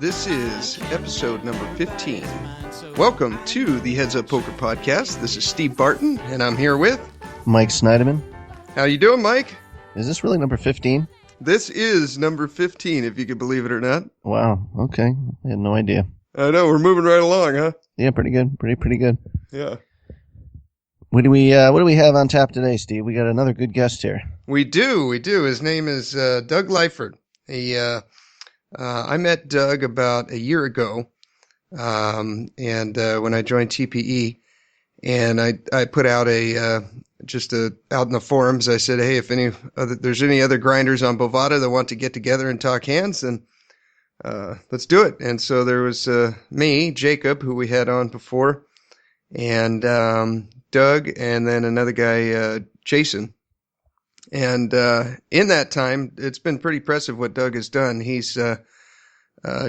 This is episode number 15. Welcome to the Heads Up Poker Podcast. This is Steve Barton, and I'm here with Mike Snyderman. How you doing, Mike? Is this really number 15? This is number 15, if you can believe it or not. Wow. Okay. I had no idea. I know, we're moving right along, huh? Yeah, pretty good. Pretty good. Yeah. What do we have on tap today, Steve? We got another good guest here. We do. His name is Doug Lyford. I met Doug about a year ago, and when I joined TPE, and I put out out in the forums, I said, hey, if there's any other grinders on Bovada that want to get together and talk hands, then let's do it. And so there was me, Jacob, who we had on before, and Doug, and then another guy, Jason. And in that time, it's been pretty impressive what Doug has done. He's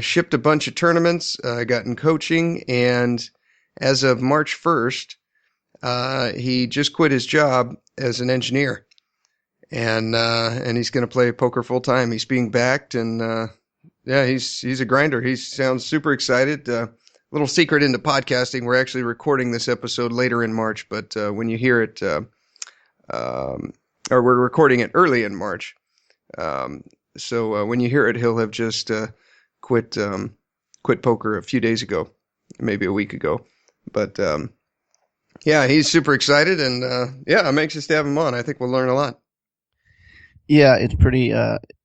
shipped a bunch of tournaments, gotten coaching, and as of March 1st, he just quit his job as an engineer. And he's going to play poker full time. He's being backed, and he's a grinder. He sounds super excited. Little secret into podcasting, we're actually recording this episode later in March, but when you hear it, or we're recording it early in March. So when you hear it, he'll have just quit poker a few days ago, maybe a week ago. But he's super excited, and I'm anxious to have him on. I think we'll learn a lot. Yeah, it's pretty.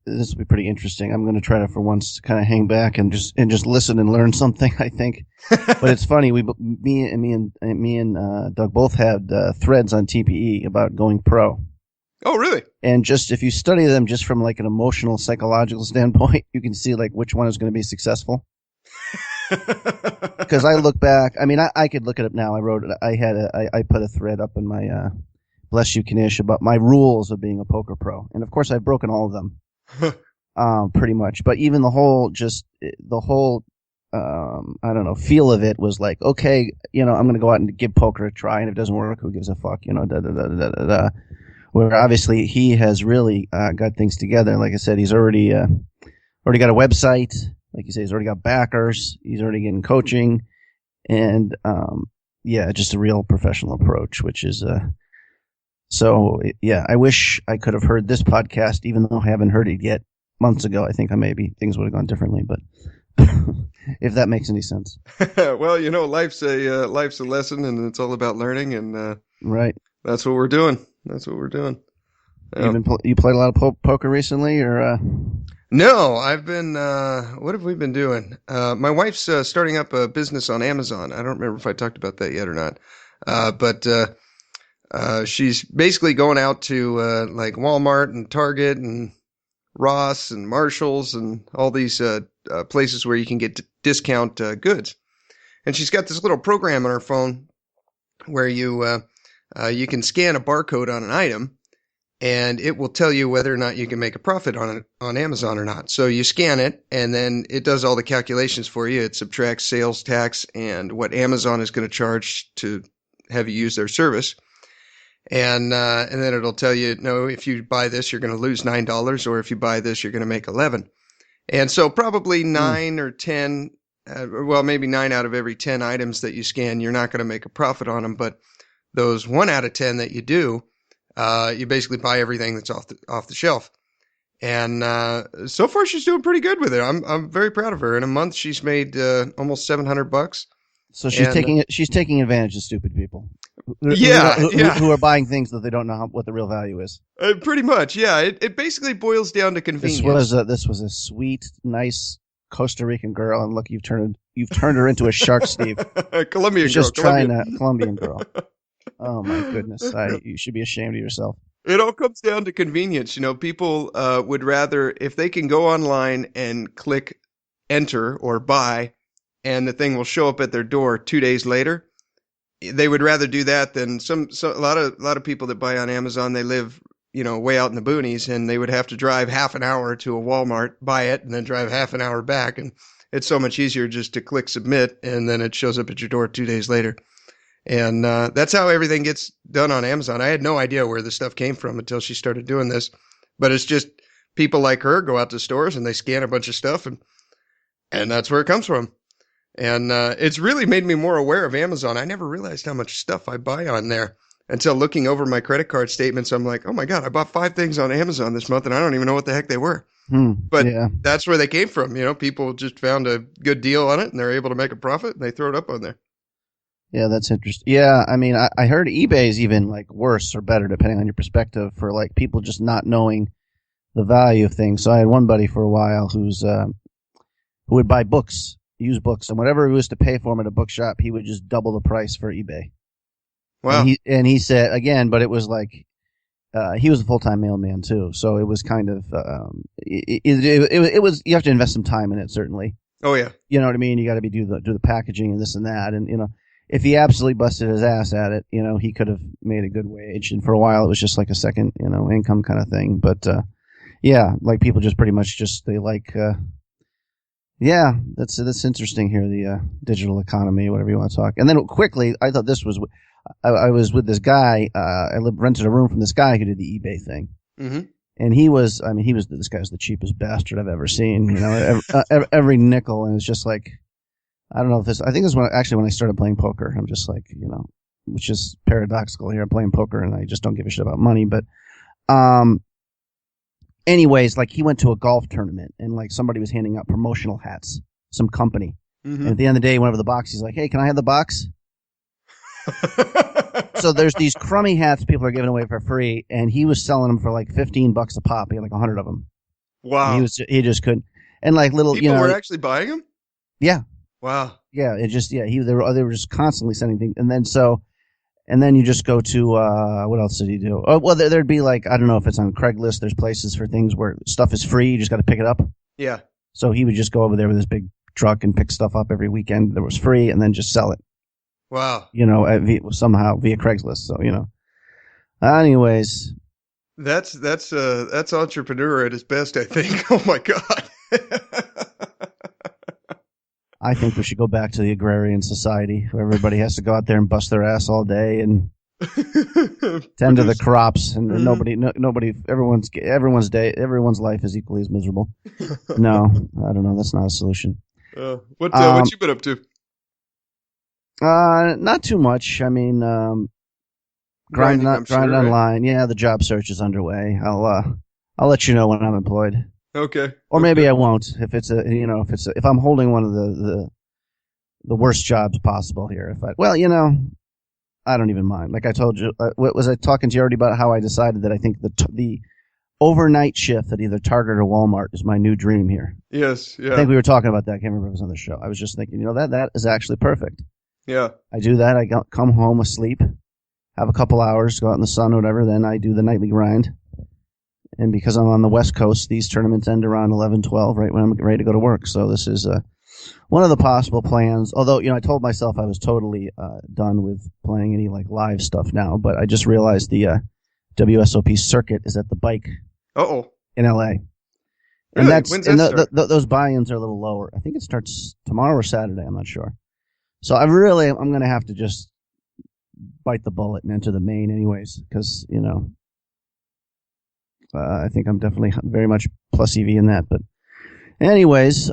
This will be pretty interesting. I'm going to try to, for once, kind of hang back and just listen and learn something. I think, but it's funny. Me and Doug both had threads on TPE about going pro. Oh, really? And just if you study them just from like an emotional, psychological standpoint, you can see like which one is going to be successful. Because I look back, I mean, I could look it up now. I put a thread up in my Bless You Kanish about my rules of being a poker pro, and of course I've broken all of them, pretty much. But even the whole I don't know, feel of it was like, okay, I'm going to go out and give poker a try, and if it doesn't work, who gives a fuck, Where obviously he has really got things together. Like I said, he's already got a website. Like you say, he's already got backers. He's already getting coaching, and just a real professional approach. Which is I wish I could have heard this podcast, even though I haven't heard it yet. Months ago, I think maybe things would have gone differently. But if that makes any sense. Well, life's a lesson, and it's all about learning, and right. That's what we're doing. You played a lot of poker recently, or? No, I've been. What have we been doing? My wife's starting up a business on Amazon. I don't remember if I talked about that yet or not. But she's basically going out to like Walmart and Target and Ross and Marshalls and all these places where you can get discount goods. And she's got this little program on her phone where you can scan a barcode on an item, and it will tell you whether or not you can make a profit on it on Amazon or not. So you scan it, and then it does all the calculations for you. It subtracts sales tax and what Amazon is going to charge to have you use their service. And then it'll tell you, no, if you buy this, you're going to lose $9, or if you buy this, you're going to make 11. And so probably 9 or 10, maybe 9 out of every 10 items that you scan, you're not going to make a profit on them. But those 1 out of 10 that you do, you basically buy everything that's off the shelf. And so far she's doing pretty good with it. I'm very proud of her. In a month, she's made almost $700. So she's taking advantage of stupid people. Who are buying things that they don't know what the real value is. Pretty much, yeah. It basically boils down to convenience. This was a sweet, nice Costa Rican girl, and look, you've turned her into a shark, Steve. Colombian girl. Oh my goodness! You should be ashamed of yourself. It all comes down to convenience. People would rather, if they can go online and click enter or buy, and the thing will show up at their door 2 days later. They would rather do that than a lot of people that buy on Amazon. They live, way out in the boonies, and they would have to drive half an hour to a Walmart, buy it, and then drive half an hour back. And it's so much easier just to click submit, and then it shows up at your door 2 days later. And that's how everything gets done on Amazon. I had no idea where this stuff came from until she started doing this. But it's just people like her go out to stores and they scan a bunch of stuff. And that's where it comes from. And it's really made me more aware of Amazon. I never realized how much stuff I buy on there until looking over my credit card statements. I'm like, oh my God, I bought 5 things on Amazon this month and I don't even know what the heck they were. But Yeah. that's where they came from. People just found a good deal on it and they're able to make a profit and they throw it up on there. Yeah, that's interesting. Yeah, I mean, I heard eBay's even like worse or better depending on your perspective for like people just not knowing the value of things. So I had one buddy for a while who would buy books, used books, and whatever he was to pay for them at a bookshop, he would just double the price for eBay. Wow. And he said again, but it was like he was a full-time mailman too, so it was kind of it was you have to invest some time in it certainly. Oh yeah. You know what I mean? You got to do the packaging and this and that, and if he absolutely busted his ass at it, he could have made a good wage. And for a while, it was just like a second, income kind of thing. But yeah, like people just pretty much they like. Yeah, that's interesting here. The digital economy, whatever you want to talk. And then quickly, I thought this was. I was with this guy. I rented a room from this guy who did the eBay thing. Mm-hmm. And this guy's the cheapest bastard I've ever seen. Every nickel, and it's just like. I don't know if I think this is when I started playing poker. I'm just like, which is paradoxical here. I'm playing poker and I just don't give a shit about money. But, anyways, like he went to a golf tournament and like somebody was handing out promotional hats, some company. Mm-hmm. And at the end of the day, he went over the box. He's like, hey, can I have the box? So there's these crummy hats people are giving away for free. And he was selling them for like $15 a pop. He had like 100 of them. Wow. And he just couldn't. And like little, people were actually buying them? Yeah. Wow. Yeah, they were just constantly sending things, and then you just go to what else did he do? Oh, well, there'd be like I don't know if it's on Craigslist. There's places for things where stuff is free. You just got to pick it up. Yeah. So he would just go over there with his big truck and pick stuff up every weekend that was free, and then just sell it. Wow. Somehow via Craigslist. So Anyways. That's entrepreneur at his best, I think. Oh my God. I think we should go back to the agrarian society where everybody has to go out there and bust their ass all day and tend to the crops, and everyone's life is equally as miserable. No, I don't know. That's not a solution. What you been up to? Not too much. I mean, grinding online. Yeah, the job search is underway. I'll let you know when I'm employed. Okay. Or maybe I won't if I'm holding one of the worst jobs possible here. I don't even mind. Like I told you, was I talking to you already about how I decided that I think the overnight shift at either Target or Walmart is my new dream here. Yes. Yeah. I think we were talking about that. I can't remember if it was on the show. I was just thinking, that is actually perfect. Yeah. I do that. I come home asleep, have a couple hours, go out in the sun or whatever. Then I do the nightly grind. And because I'm on the West Coast, these tournaments end around 11, 12, right when I'm ready to go to work. So this is one of the possible plans. Although, I told myself I was totally done with playing any like live stuff now. But I just realized the WSOP circuit is at the Bike in LA. Really? And When's that start? Those buy-ins are a little lower. I think it starts tomorrow or Saturday. I'm not sure. So I'm going to have to just bite the bullet and enter the main anyways because, I think I'm definitely very much plus EV in that. But anyways,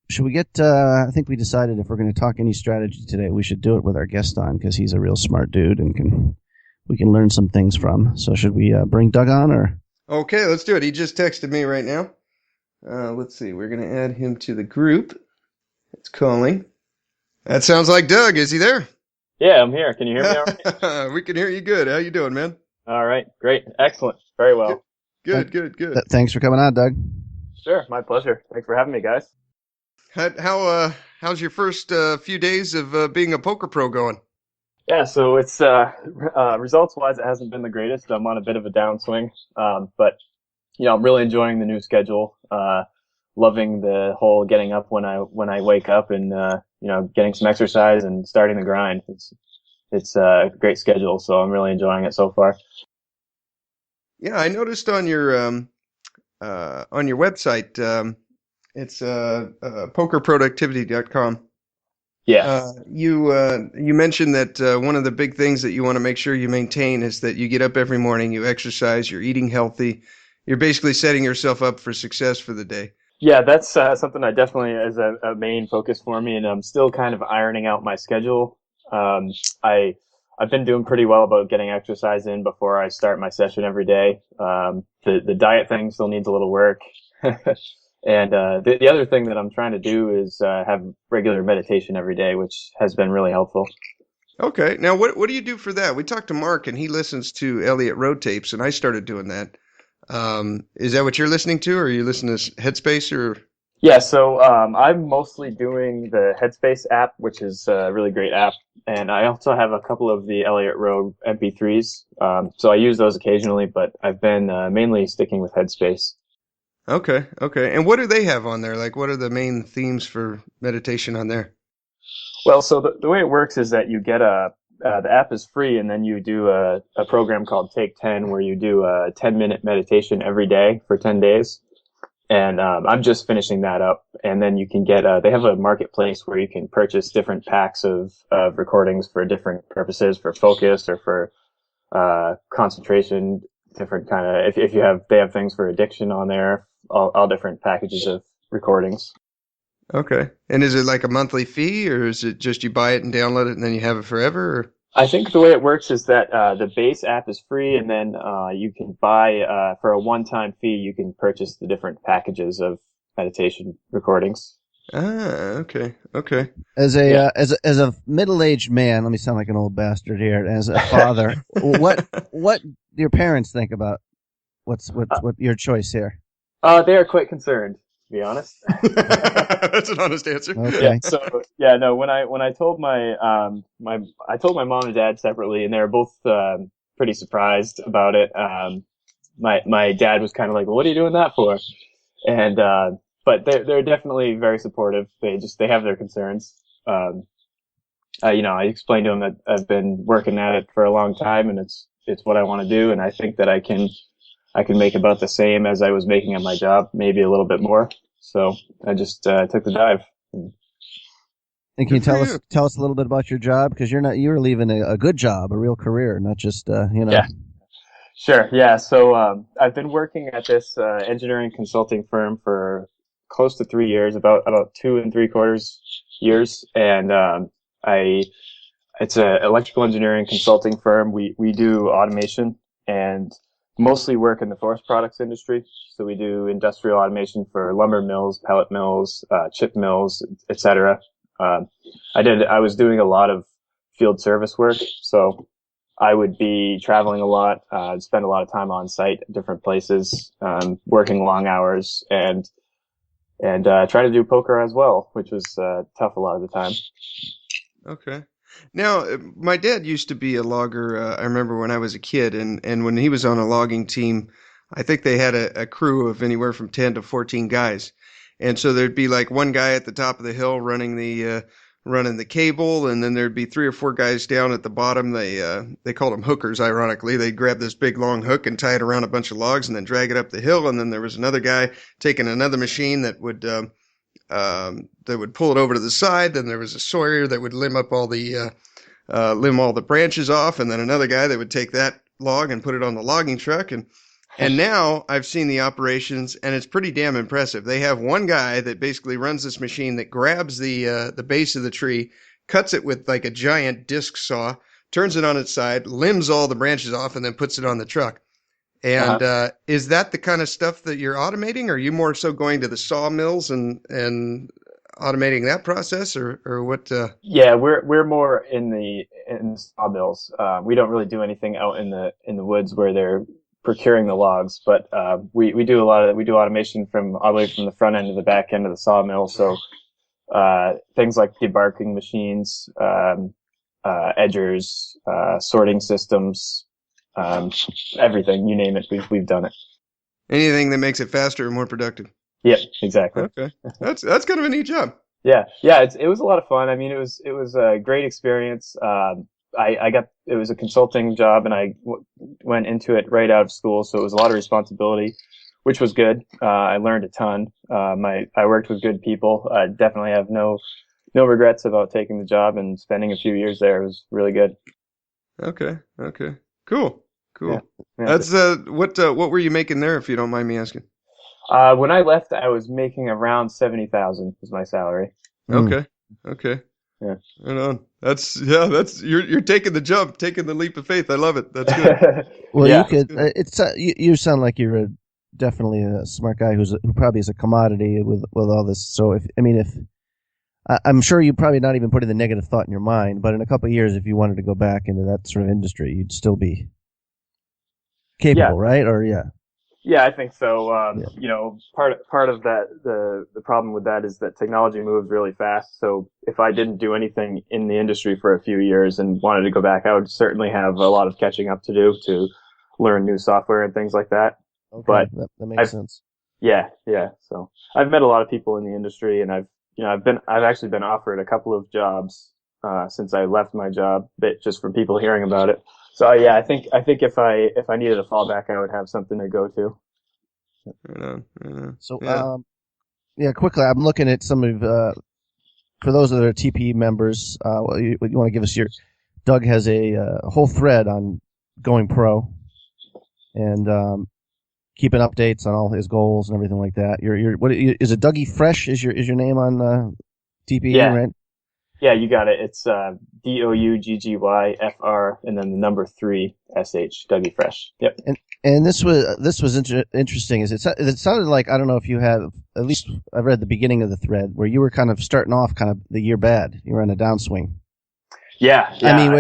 should we get I think we decided if we're going to talk any strategy today, we should do it with our guest on because he's a real smart dude and we can learn some things from. So should we bring Doug on or? Okay, let's do it. He just texted me right now. Let's see. We're going to add him to the group. It's calling. That sounds like Doug. Is he there? Yeah, I'm here. Can you hear me all right? We can hear you good. How you doing, man? All right. Great. Excellent. Very well. Good. Thanks for coming on, Doug. Sure. My pleasure. Thanks for having me, guys. How's your first few days of being a poker pro going? Yeah, so it's results-wise, it hasn't been the greatest. I'm on a bit of a downswing, but I'm really enjoying the new schedule. Loving the whole getting up when I wake up and getting some exercise and starting the grind. It's a great schedule, so I'm really enjoying it so far. Yeah, I noticed on your website, it's pokerproductivity.com. Yeah. You mentioned that one of the big things that you want to make sure you maintain is that you get up every morning, you exercise, you're eating healthy, you're basically setting yourself up for success for the day. Yeah, that's something I definitely is a main focus for me, and I'm still kind of ironing out my schedule. Um, I I've been doing pretty well about getting exercise in before I start my session every day. The diet thing still needs a little work, and the other thing that I'm trying to do is have regular meditation every day, which has been really helpful. Okay. Now, what do you do for that? We talked to Mark, and he listens to Elliott Road tapes, and I started doing that. Is that what you're listening to, or are you listening to Headspace, or? Yeah, so I'm mostly doing the Headspace app, which is a really great app, and I also have a couple of the Elliott Road MP3s. So I use those occasionally, but I've been mainly sticking with Headspace. Okay, okay. And what do they have on there? Like, what are the main themes for meditation on there? Well, so the way it works is that you get the app is free, and then you do a program called Take 10, where you do a 10-minute meditation every day for 10 days. And I'm just finishing that up. And then you can get they have a marketplace where you can purchase different packs of recordings for different purposes, for focus or for concentration, different kind of if you have they have things for addiction on there, all different packages of recordings. Okay. And is it like a monthly fee, or is it just you buy it and download it and then you have it forever? Or? I think the way it works is that the base app is free, and then you can buy for a one-time fee. You can purchase the different packages of meditation recordings. Ah, okay, okay. As a Yeah. as a middle-aged man, let me sound like an old bastard here. As a father, what do your parents think about what your choice here? They are quite concerned, to be honest. That's an honest answer. Yeah. Okay. So yeah, no. When I told I told my mom and dad separately, and they were both pretty surprised about it. My dad was kind of like, "Well, what are you doing that for?" And but they're definitely very supportive. They have their concerns. I explained to them that I've been working at it for a long time, and it's what I want to do, and I think that I can make about the same as I was making at my job, maybe a little bit more. So I just took the dive. And can you Good for you. tell us a little bit about your job, because you're leaving a good job, a real career, not just Yeah, sure. Yeah. So I've been working at this engineering consulting firm for close to 3 years, about 2 and 3/4 years, and I it's a electrical engineering consulting firm. We do automation and mostly work in the forest products industry. So we do industrial automation for lumber mills, pellet mills, chip mills, etc. Um, I was doing a lot of field service work, so I would be traveling a lot, spend a lot of time on site at different places, working long hours, and try to do poker as well, which was tough a lot of the time. Okay. Now, my dad used to be a logger. I remember when I was a kid, and when he was on a logging team, I think they had a crew of anywhere from 10 to 14 guys. And so there'd be like one guy at the top of the hill running the cable, and then there'd be three or four guys down at the bottom. They called them hookers, ironically. They'd grab this big long hook and tie it around a bunch of logs and then drag it up the hill. And then there was another guy taking another machine that would pull it over to the side. Then there was a sawyer that would limb all the branches off, and then another guy that would take that log and put it on the logging truck. And now I've seen the operations, and it's pretty damn impressive. They have one guy that basically runs this machine that grabs the base of the tree, cuts it with like a giant disc saw, turns it on its side, limbs all the branches off, and then puts it on the truck. And Uh-huh. is that the kind of stuff that you're automating? Or are you more so going to the sawmills and automating that process, or what? Yeah, we're more in sawmills. We don't really do anything out in the woods where they're procuring the logs, but we do we do automation from all the way from the front end to the back end of the sawmill. So things like debarking machines, edgers, sorting systems, um, everything you name it, we've done it. Anything that makes it faster and more productive. Yep, exactly. Okay, that's kind of a neat job. Yeah. It was a lot of fun. I mean, it was a great experience. I got it was a consulting job, and went into it right out of school, so it was a lot of responsibility, which was good. I learned a ton. I worked with good people. I definitely have no regrets about taking the job and spending a few years there. It was really good. Okay, okay, cool, Yeah, cool. yeah. That's what were you making there, if you don't mind me asking? When I left, I was making around 70,000 was my salary. Okay. Okay. Yeah. Right on. That's you're taking the jump, taking the leap of faith. I love it. That's good. Well, you Yeah. could. You sound like you're definitely a smart guy who probably is a commodity with all this. So if I'm sure you probably not even putting the negative thought in your mind, but in a couple of years, if you wanted to go back into that sort of industry, you'd still be capable, Yeah. right? Or Yeah, I think so. Yeah. You know, part of that the problem with that is that technology moves really fast. So if I didn't do anything in the industry for a few years and wanted to go back, I would certainly have a lot of catching up to do to learn new software and things like that. Okay, But that makes sense. yeah. So I've met a lot of people in the industry, and I've actually been offered a couple of jobs since I left my job, but just from people hearing about it. So yeah, I think if I needed a fallback, I would have something to go to. Right on. Right on. So Yeah. yeah, quickly, I'm looking at some of for those that are TPE members. You want to give us your? Doug has a whole thread on going pro and keeping updates on all his goals and everything like that. What is it? DouggyFr3sh is your name on TPE, Yeah. right? Yeah, you got it. It's DouggyFr and then the number 3sh, DouggyFr3sh. Yep. And this was interesting. Is it sounded like, I don't know if you have, at least I read the beginning of the thread where you were kind of starting off kind of the year bad. You were on a downswing. Yeah. I mean,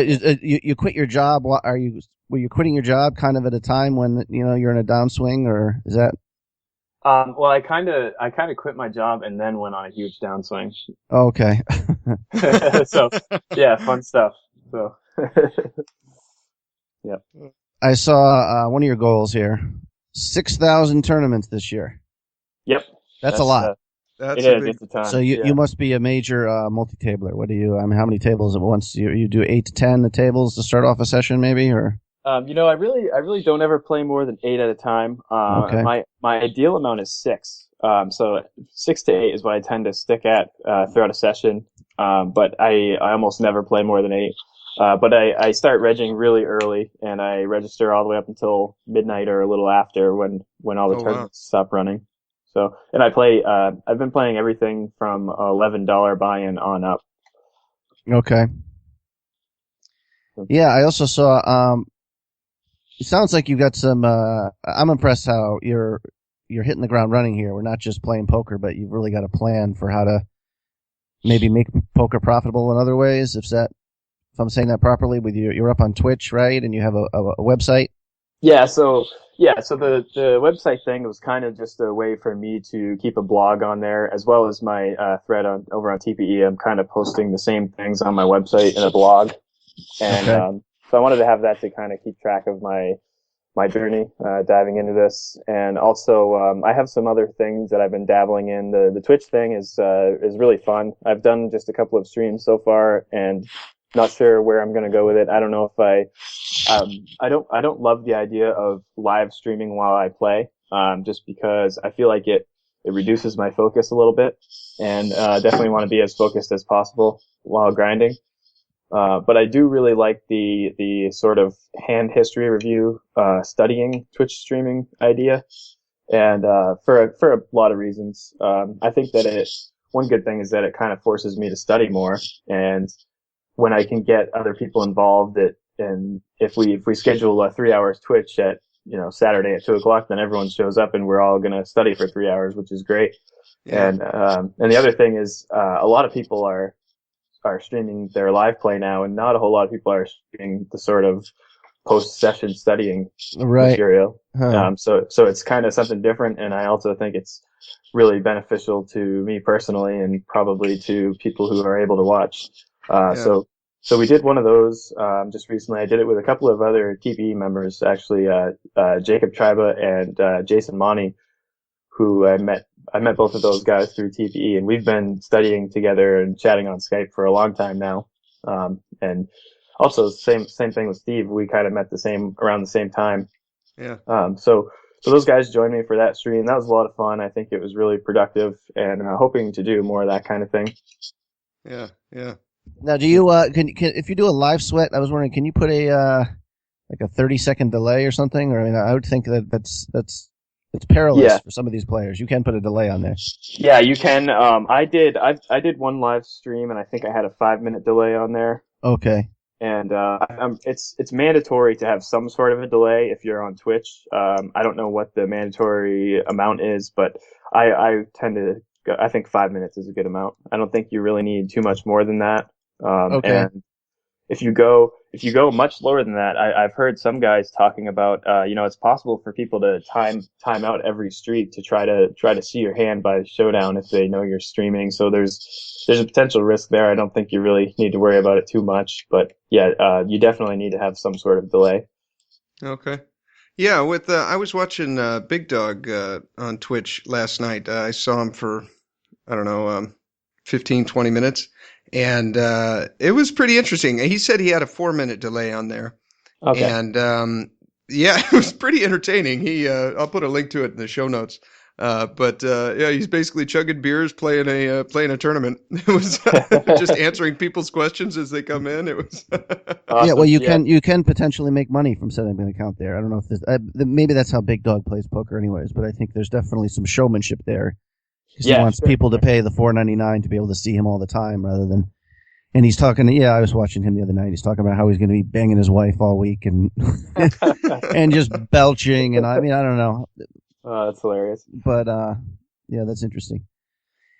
you quit your job. Were you quitting your job kind of at a time when you're in a downswing, or is that? Well, I kind of quit my job and then went on a huge downswing. Okay. So yeah, fun stuff. So yeah. I saw one of your goals here: 6,000 tournaments this year. Yep. That's a lot. That's it a is. big. It's a ton. So you must be a major multi-tabler. What do you? I mean, how many tables at once? You do 8 to 10 tables to start off a session, maybe, or? I really don't ever play more than 8 at a time. Okay. My ideal amount is 6. So 6 to 8 is what I tend to stick at throughout a session. But I almost never play more than 8. But I start regging really early, and I register all the way up until midnight or a little after when all the tournaments stop running. So, and I play. I've been playing everything from $11 buy-in on up. Okay. Yeah, I also saw. It sounds like you've got some. I'm impressed how you're hitting the ground running here. We're not just playing poker, but you've really got a plan for how to maybe make poker profitable in other ways. If I'm saying that properly, with you're up on Twitch, right? And you have a website. Yeah. So the website thing was kind of just a way for me to keep a blog on there, as well as my thread over on TPE. I'm kind of posting the same things on my website in a blog, and Okay. so I wanted to have that to kind of keep track of my journey diving into this. And also I have some other things that I've been dabbling in. The Twitch thing is really fun. I've done just a couple of streams so far, and not sure where I'm going to go with it. I don't know if I don't love the idea of live streaming while I play, just because I feel like it reduces my focus a little bit, and definitely want to be as focused as possible while grinding. But I do really like the sort of hand history review, studying Twitch streaming idea. And, for a lot of reasons. I think that one good thing is that it kind of forces me to study more. And when I can get other people involved, and if we schedule 3 hours Twitch at, Saturday at 2:00, then everyone shows up and we're all going to study for 3 hours, which is great. Yeah. And the other thing is, a lot of people are streaming their live play now, and not a whole lot of people are streaming the sort of post-session studying material. Huh. So it's kind of something different, and I also think it's really beneficial to me personally, and probably to people who are able to watch. So we did one of those just recently. I did it with a couple of other TPE members, actually, Jacob Triba and Jason Monty, who I met both of those guys through TPE, and we've been studying together and chatting on Skype for a long time now. And also same thing with Steve. We kind of met around the same time. Yeah. So those guys joined me for that stream. That was a lot of fun. I think it was really productive, and hoping to do more of that kind of thing. Yeah. Yeah. Now, do you can if you do a live sweat? I was wondering, can you put a like a 30-second delay or something? Or I mean, I would think that's it's perilous Yeah. for some of these players. You can put a delay on there. Yeah, you can. I did one live stream, and I think I had a 5 minute delay on there. Okay. And it's mandatory to have some sort of a delay if you're on Twitch. I don't know what the mandatory amount is, but I tend to go, I think 5 minutes is a good amount. I don't think you really need too much more than that. Okay. And if you go much lower than that, I've heard some guys talking about it's possible for people to time out every streak to try to see your hand by showdown if they know you're streaming. So there's a potential risk there. I don't think you really need to worry about it too much, but yeah, you definitely need to have some sort of delay. Okay. Yeah, with I was watching Big Dog on Twitch last night. I saw him for I don't know 15, 20 minutes. And it was pretty interesting. He said he had a 4 minute delay on there. Okay. And yeah, it was pretty entertaining. I'll put a link to it in the show notes. But yeah, he's basically chugging beers, playing a tournament. It was just answering people's questions as they come in. It was Awesome. Yeah, well, you can potentially make money from setting an account there. I don't know if this maybe that's how Big Dog plays poker, anyways. But I think there's definitely some showmanship there. Because he wants people to pay the $4.99 to be able to see him all the time, rather than. And he's talking. Yeah, I was watching him the other night. He's talking about how he's going to be banging his wife all week and and just belching. And I mean, I don't know. That's hilarious. But yeah, that's interesting.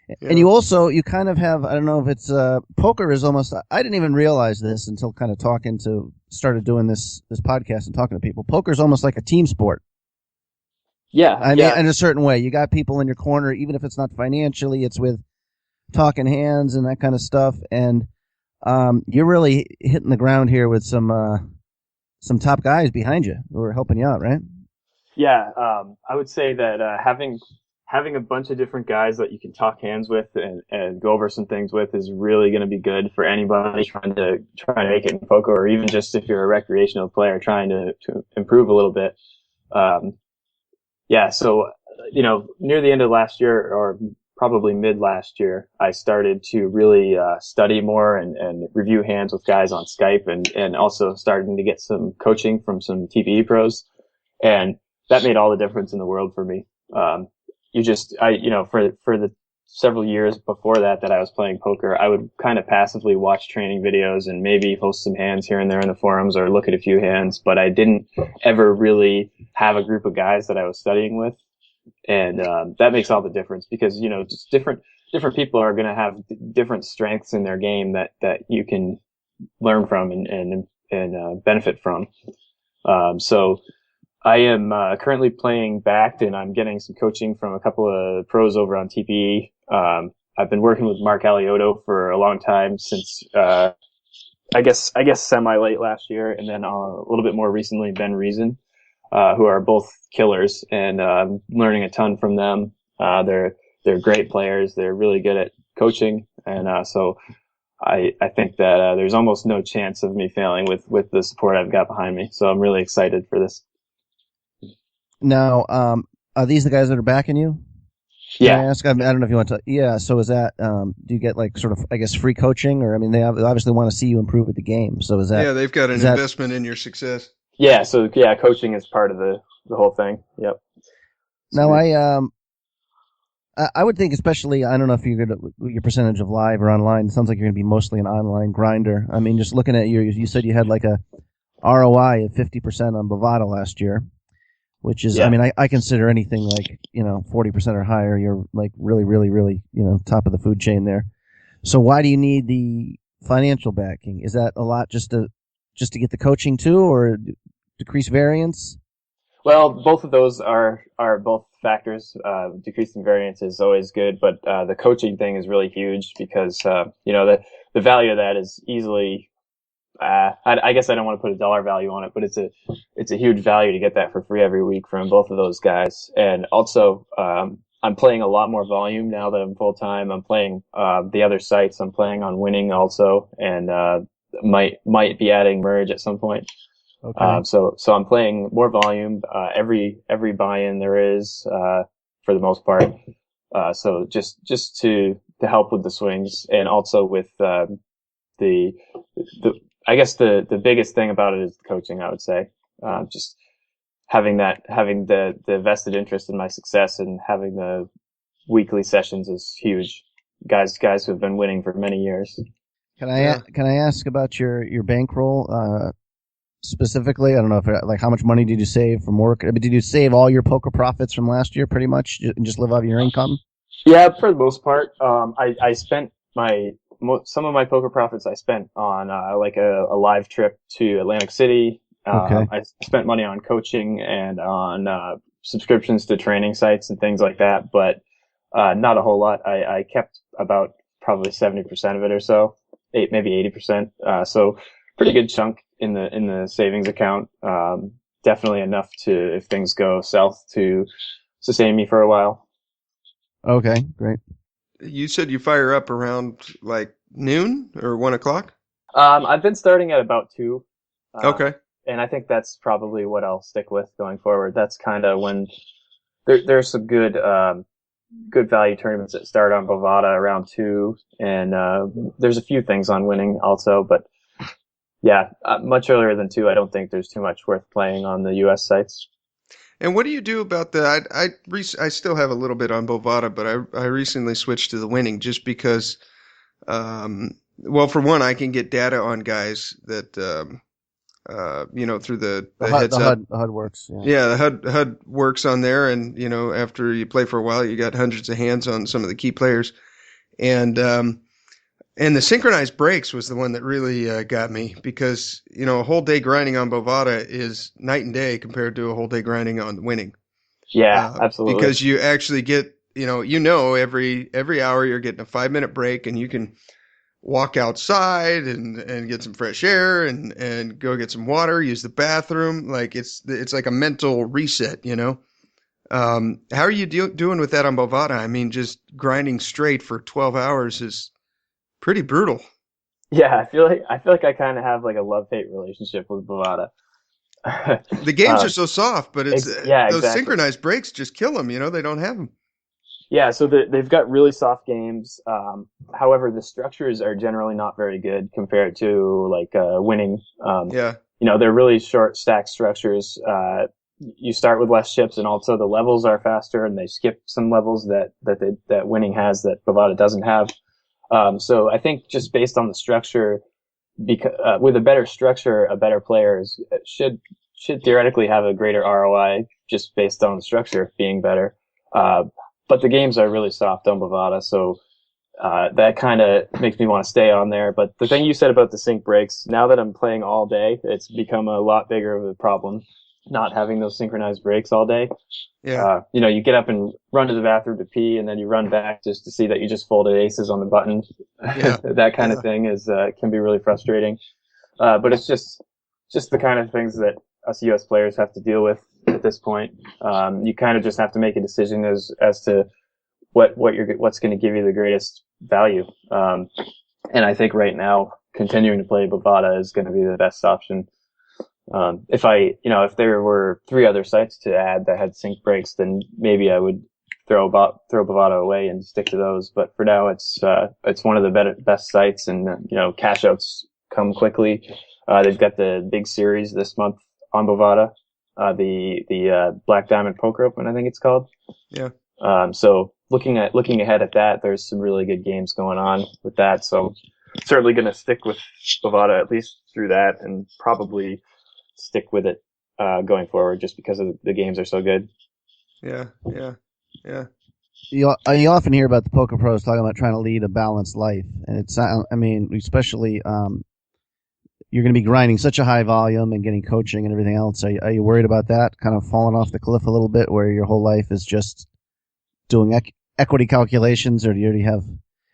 Yeah. And you kind of have. I don't know if it's poker is almost. I didn't even realize this until kind of started doing this podcast and talking to people. Poker is almost like a team sport. Yeah, I mean, in a certain way, you got people in your corner, even if it's not financially, it's with talking hands and that kind of stuff. And you're really hitting the ground here with some top guys behind you who are helping you out, right? Yeah, I would say that having a bunch of different guys that you can talk hands with and go over some things with is really going to be good for anybody trying to make it in poker, or even just if you're a recreational player trying to improve a little bit. Yeah, so, near the end of last year, or probably mid last year, I started to really study more and review hands with guys on Skype, and also starting to get some coaching from some TPE pros. And that made all the difference in the world for me. For the several years before that I was playing poker, I would kind of passively watch training videos and maybe post some hands here and there in the forums or look at a few hands, but I didn't ever really have a group of guys that I was studying with. And that makes all the difference, because just different people are going to have different strengths in their game that you can learn from and benefit from. So I am currently playing backed, and I'm getting some coaching from a couple of pros over on TPE. I've been working with Marc Alioto for a long time, since I guess semi late last year, and then a little bit more recently Ben Reason, who are both killers, and I'm learning a ton from them. They're great players. They're really good at coaching, and so I think that there's almost no chance of me failing with the support I've got behind me. So I'm really excited for this. Now, are these the guys that are backing you? Yeah. Can I ask? I don't know if you want to. Yeah. So is that? Do you get like sort of, I guess, free coaching, or I mean, they obviously want to see you improve at the game. So is that? Yeah, they've got an investment in your success. Yeah. So yeah, coaching is part of the whole thing. Yep. Now I would think, especially, I don't know if you're going to, your percentage of live or online. It sounds like you're going to be mostly an online grinder. I mean, just looking at you said you had like a ROI of 50% on Bovada last year, which is, I mean, I consider anything like, 40% or higher, you're like really, really, really, top of the food chain there. So why do you need the financial backing? Is that a lot just to get the coaching too, or decrease variance? Well, both of those are both factors. Decreasing variance is always good, but the coaching thing is really huge, because the value of that is easily. I guess I don't want to put a dollar value on it, but it's a huge value to get that for free every week from both of those guys. And also, I'm playing a lot more volume now that I'm full time. I'm playing the other sites. I'm playing on Winning also, and might be adding Merge at some point. Okay. So I'm playing more volume, every buy-in there is, for the most part. So just to help with the swings, and also with, I guess the biggest thing about it is the coaching, I would say. Just having the vested interest in my success and having the weekly sessions is huge. Guys who have been winning for many years. Can I ask about your bankroll specifically? I don't know if like how much money did you save from work? I mean, did you save all your poker profits from last year pretty much and just live off your income? Yeah, for the most part. I spent some of my poker profits I spent on like a live trip to Atlantic City. Okay. I spent money on coaching and on subscriptions to training sites and things like that, but not a whole lot. I kept about probably 70% of it or so, maybe 80%. So pretty good chunk in the savings account. Definitely enough to, if things go south, to sustain me for a while. Okay, great. You said you fire up around like noon or 1 o'clock? I've been starting at about 2. Okay. And I think that's probably what I'll stick with going forward. That's kind of when there's some good value tournaments that start on Bovada around 2, and there's a few things on winning also, but yeah, much earlier than 2, I don't think there's too much worth playing on the U.S. sites. And what do you do about the? I still have a little bit on Bovada, but I recently switched to the winning just because. Well, for one, I can get data on guys that through the heads up. The HUD works. Yeah, the HUD works on there, and after you play for a while, you got hundreds of hands on some of the key players, and the synchronized breaks was the one that really got me because a whole day grinding on Bovada is night and day compared to a whole day grinding on winning. Yeah, absolutely. Because you actually get every hour you're getting a 5-minute break, and you can walk outside and get some fresh air and go get some water, use the bathroom. Like it's like a mental reset, How are you doing with that on Bovada? I mean, just grinding straight for 12 hours is pretty brutal. Yeah, I feel like I kind of have like a love-hate relationship with Bovada. The games are so soft, but those exactly. synchronized breaks just kill them. They don't have them. Yeah, so they've got really soft games. However, the structures are generally not very good compared to like winning. Yeah. They're really short stack structures. You start with less chips, and also the levels are faster, and they skip some levels that winning has that Bovada doesn't have. So I think just based on the structure, with a better structure, a better player should theoretically have a greater ROI just based on the structure being better. But the games are really soft on Bovada, so that kind of makes me want to stay on there. But the thing you said about the sync breaks, now that I'm playing all day, it's become a lot bigger of a problem not having those synchronized breaks all day. Yeah. You get up and run to the bathroom to pee, and then you run back just to see that you just folded aces on the button. Yeah. That kind of thing can be really frustrating. But it's just the kind of things that us U.S. players have to deal with at this point. You kind of just have to make a decision as to what's going to give you the greatest value. And I think right now, continuing to play Bovada is going to be the best option. If there were 3 other sites to add that had sync breaks, then maybe I would throw Bovada away and stick to those. But for now, it's one of the best sites, and cash outs come quickly. They've got the big series this month on Bovada, the Black Diamond Poker Open, I think it's called. Yeah. So looking ahead at that, there's some really good games going on with that. So certainly going to stick with Bovada at least through that, and probably stick with it going forward just because of the games are so good. Yeah. You often hear about the poker pros talking about trying to lead a balanced life, and especially you're going to be grinding such a high volume and getting coaching and everything else. Are you worried about that kind of falling off the cliff a little bit, where your whole life is just doing equity calculations, or do you already have?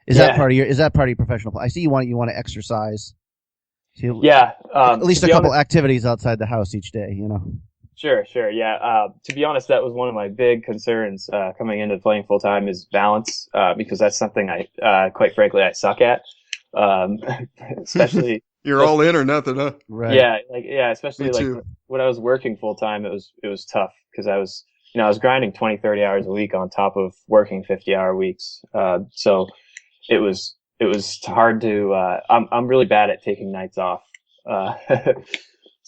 Is that part of your professional? I see you want to exercise. Yeah. At least a couple activities outside the house each day, Sure. Yeah. To be honest, that was one of my big concerns coming into playing full time is balance, because that's something I, quite frankly, I suck at. Especially you're all in or nothing, huh? Right. Yeah. Especially like when I was working full time, it was tough because I was grinding 20, 30 hours a week on top of working 50-hour weeks. So it was hard to. I'm really bad at taking nights off.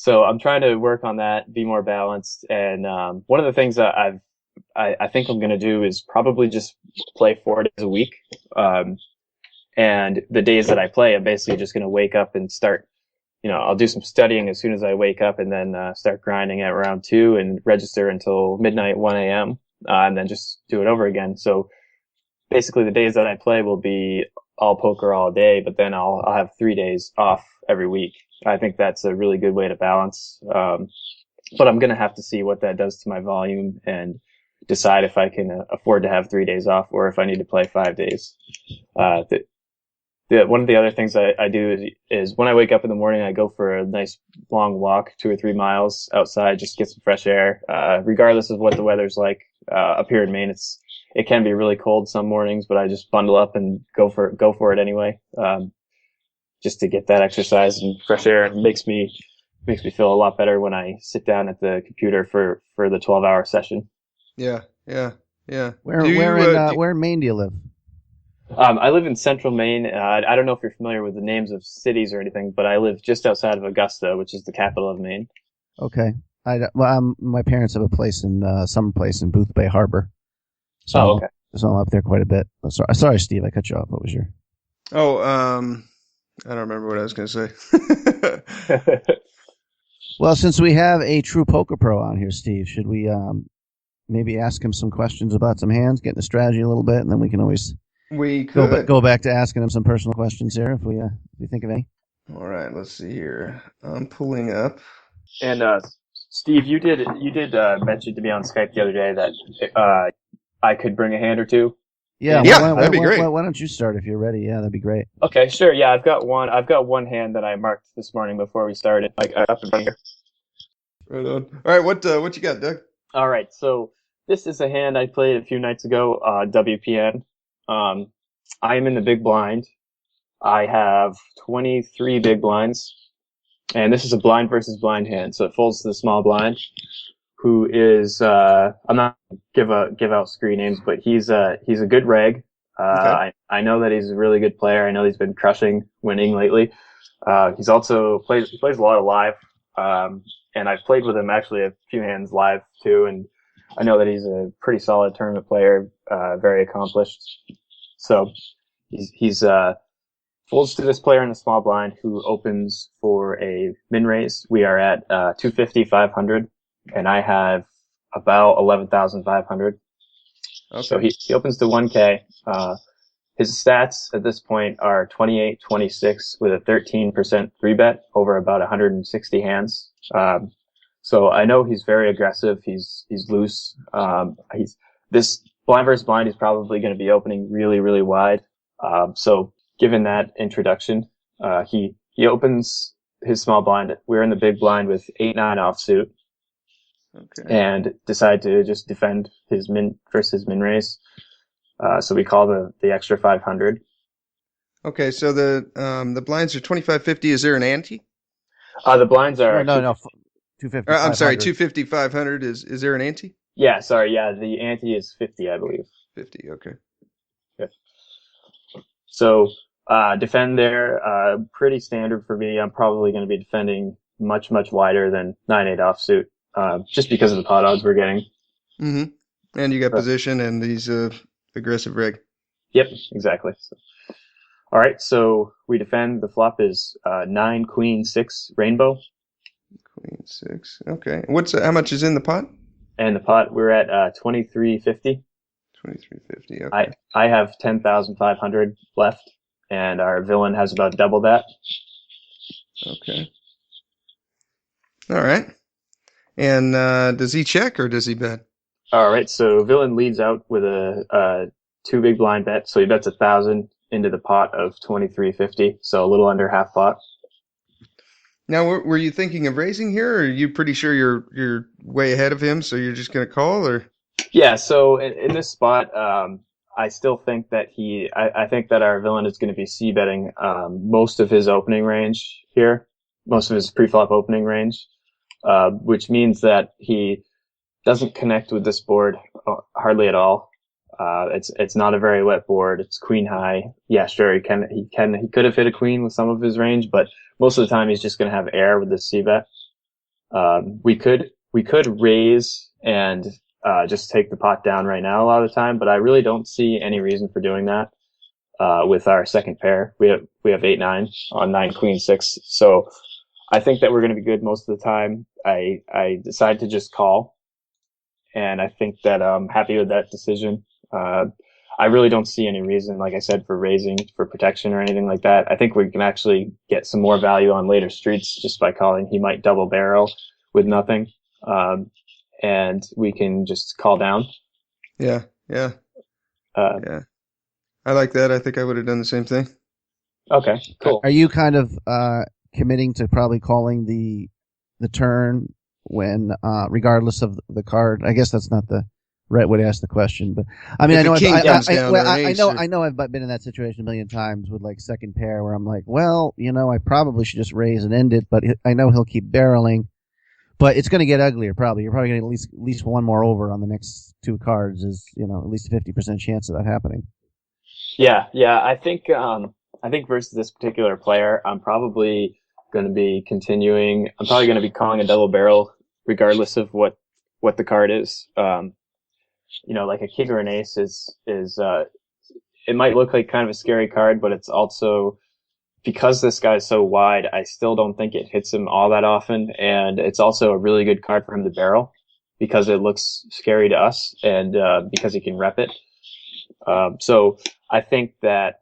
So I'm trying to work on that, be more balanced. And one of the things that I think I'm going to do is probably just play 4 days a week. And the days that I play, I'm basically just going to wake up and start, I'll do some studying as soon as I wake up and then start grinding at around 2 and register until midnight, 1 a.m. And then just do it over again. So basically the days that I play will be all poker all day, but then I'll have 3 days off every week. I think that's a really good way to balance. But I'm going to have to see what that does to my volume and decide if I can afford to have 3 days off or if I need to play 5 days. One of the other things I do is when I wake up in the morning, I go for a nice long walk, 2 or 3 miles outside, just get some fresh air. Regardless of what the weather's like, up here in Maine, it can be really cold some mornings, but I just bundle up and go for it anyway. Just to get that exercise and fresh air. It makes me feel a lot better when I sit down at the computer for the 12-hour session. Yeah. Where in Maine do you live? I live in central Maine. I don't know if you're familiar with the names of cities or anything, but I live just outside of Augusta, which is the capital of Maine. Okay. My parents have a place summer place in Booth Bay Harbor. So, okay. So I'm up there quite a bit. Sorry, Steve, I cut you off. What was your? I don't remember what I was going to say. Well, since we have a true poker pro on here, Steve, should we maybe ask him some questions about some hands, get into strategy a little bit, and then we can always go back to asking him some personal questions here if we think of any. All right, let's see here. I'm pulling up. And Steve, you did mention to me on Skype the other day that I could bring a hand or two. Yeah, that'd be great. Why don't you start if you're ready? Yeah, that'd be great. Okay, sure. Yeah, I've got one hand that I marked this morning before we started. Like up in front here. Right on. All right, what you got, Doug? All right, so this is a hand I played a few nights ago. WPN. I am in the big blind. I have 23 big blinds, and this is a blind versus blind hand. So it folds to the small blind. Who is I'm not gonna give out screen names, but he's a good reg. Okay. I know that he's a really good player. I know he's been crushing winning lately. He's also plays a lot of live. And I've played with him actually a few hands live too, and I know that he's a pretty solid tournament player, very accomplished. So he's folds to this player in the small blind who opens for a min raise. We are at 250, 500. And I have about 11,500. Okay. So he opens to 1K. His stats at this point are 28, 26 with a 13% 3-bet over about 160 hands. So I know he's very aggressive. He's loose. This blind versus blind, he's probably going to be opening really, really wide. So given that introduction, he opens his small blind. We're in the big blind with 8-9 offsuit. Okay. And decide to just defend his min versus min raise. So we call the extra 500. Okay, so the blinds are 25.50. Is there an ante? The blinds are No, 250. I'm sorry, 250, 500. Is there an ante? Yeah, sorry, yeah, the ante is 50, I believe. 50. Okay. Yeah. So defend there, pretty standard for me. I'm probably going to be defending much wider than 9-8 offsuit. Just because of the pot odds we're getting. Mm-hmm. And you got position and these aggressive reg. Yep, exactly. So, all right, so we defend. The flop is 9 Queen 6 Rainbow. Queen 6. Okay. How much is in the pot? And the pot we're at 2350. 2350. Okay. I have 10,500 left, and our villain has about double that. Okay. All right. And does he check or does he bet? All right, so villain leads out with a 2 big blind bet, so he bets 1,000 into the pot of 2350, so a little under half pot. Now, were you thinking of raising here, or are you pretty sure you're way ahead of him, so you're just going to call, or? Yeah, so in this spot, I still think that I think that our villain is going to be c-betting most of his opening range here, most of his pre-flop opening range. Which means that he doesn't connect with this board hardly at all. It's not a very wet board. It's queen high. Yeah, sure, he could have hit a queen with some of his range, but most of the time he's just going to have air with this c-bet. We could raise and just take the pot down right now a lot of the time, but I really don't see any reason for doing that. With our second pair, we have 8-9 on 9-queen-6, so I think that we're going to be good most of the time. I decide to just call, and I think that I'm happy with that decision. I really don't see any reason, like I said, for raising for protection or anything like that. I think we can actually get some more value on later streets just by calling. He might double barrel with nothing, and we can just call down. Yeah. Yeah. I like that. I think I would have done the same thing. Okay, cool. Are you kind of committing to probably calling the turn when, regardless of the card? I guess that's not the right way to ask the question, but I mean, I know I've been in that situation a million times with like second pair where I'm like, well, I probably should just raise and end it, but I know he'll keep barreling, but it's going to get uglier probably. You're probably going to at least one more over on the next two cards is, at least a 50% chance of that happening. Yeah. I think versus this particular player, I'm probably going to be continuing. I'm probably going to be calling a double barrel regardless of what the card is. Like a king or an ace is it might look like kind of a scary card, but it's also, because this guy's so wide, I still don't think it hits him all that often, and it's also a really good card for him to barrel because it looks scary to us and because he can rep it. So I think that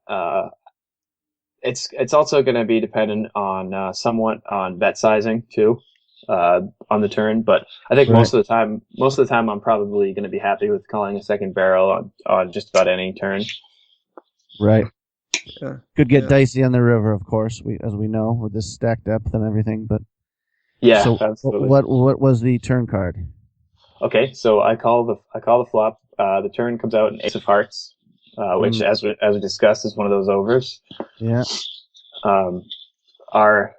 it's also going to be dependent on somewhat on bet sizing too on the turn. But I think most of the time, I'm probably going to be happy with calling a second barrel on just about any turn. Right. Yeah. Could get dicey on the river, of course, as we know, with this stack depth and everything. But yeah, so absolutely. What was the turn card? Okay, so I call the flop. The turn comes out an ace of hearts, which, as we discussed, is one of those overs. Yeah. Our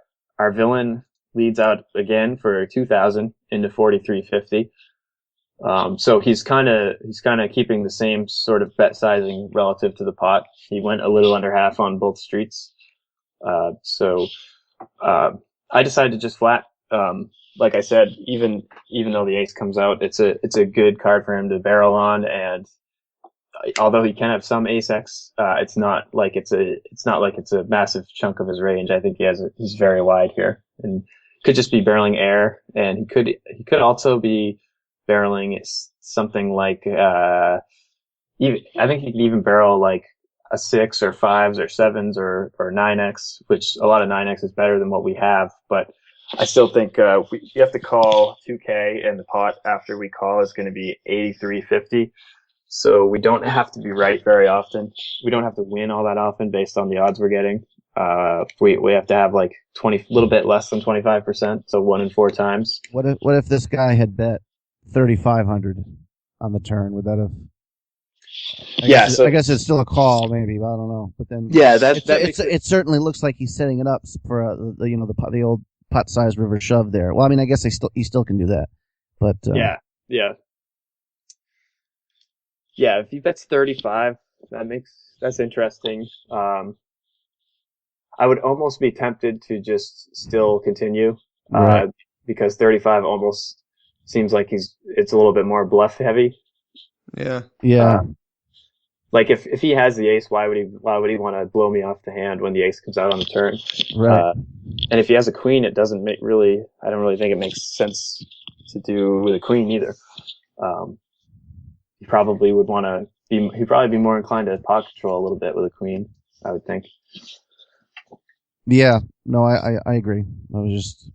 villain leads out again for 2,000 into 43.50. So he's kind of keeping the same sort of bet sizing relative to the pot. He went a little under half on both streets. So I decided to just flat. Like I said, even though the ace comes out, it's a good card for him to barrel on, and although he can have some ace X, it's not like it's a massive chunk of his range. I think he's very wide here, and could just be barreling air, and he could also be barreling something like I think he could even barrel like a 6 or 5s or 7s or 9x, which a lot of 9x is better than what we have, but I still think we have to call 2K, and the pot after we call is going to be 83.50. So we don't have to be right very often. We don't have to win all that often based on the odds we're getting. We have to have like a little bit less than 25%, so 1 in 4 times. What if this guy had bet 3,500 on the turn? Would that have? I guess it's still a call, maybe, but I don't know. But then, it certainly looks like he's setting it up for the old pot-sized river shove there. Well, I mean, I guess he still can do that, but yeah. If he bets 35, that's interesting. I would almost be tempted to just still continue, because 35 almost seems like it's a little bit more bluff heavy. Yeah. Like if he has the ace, why would he want to blow me off the hand when the ace comes out on the turn? Right. And if he has a queen, it doesn't I don't really think it makes sense to do with a queen either. He probably would want to he'd probably be more inclined to pot control a little bit with a queen, I would think. Yeah, no, I agree. I was just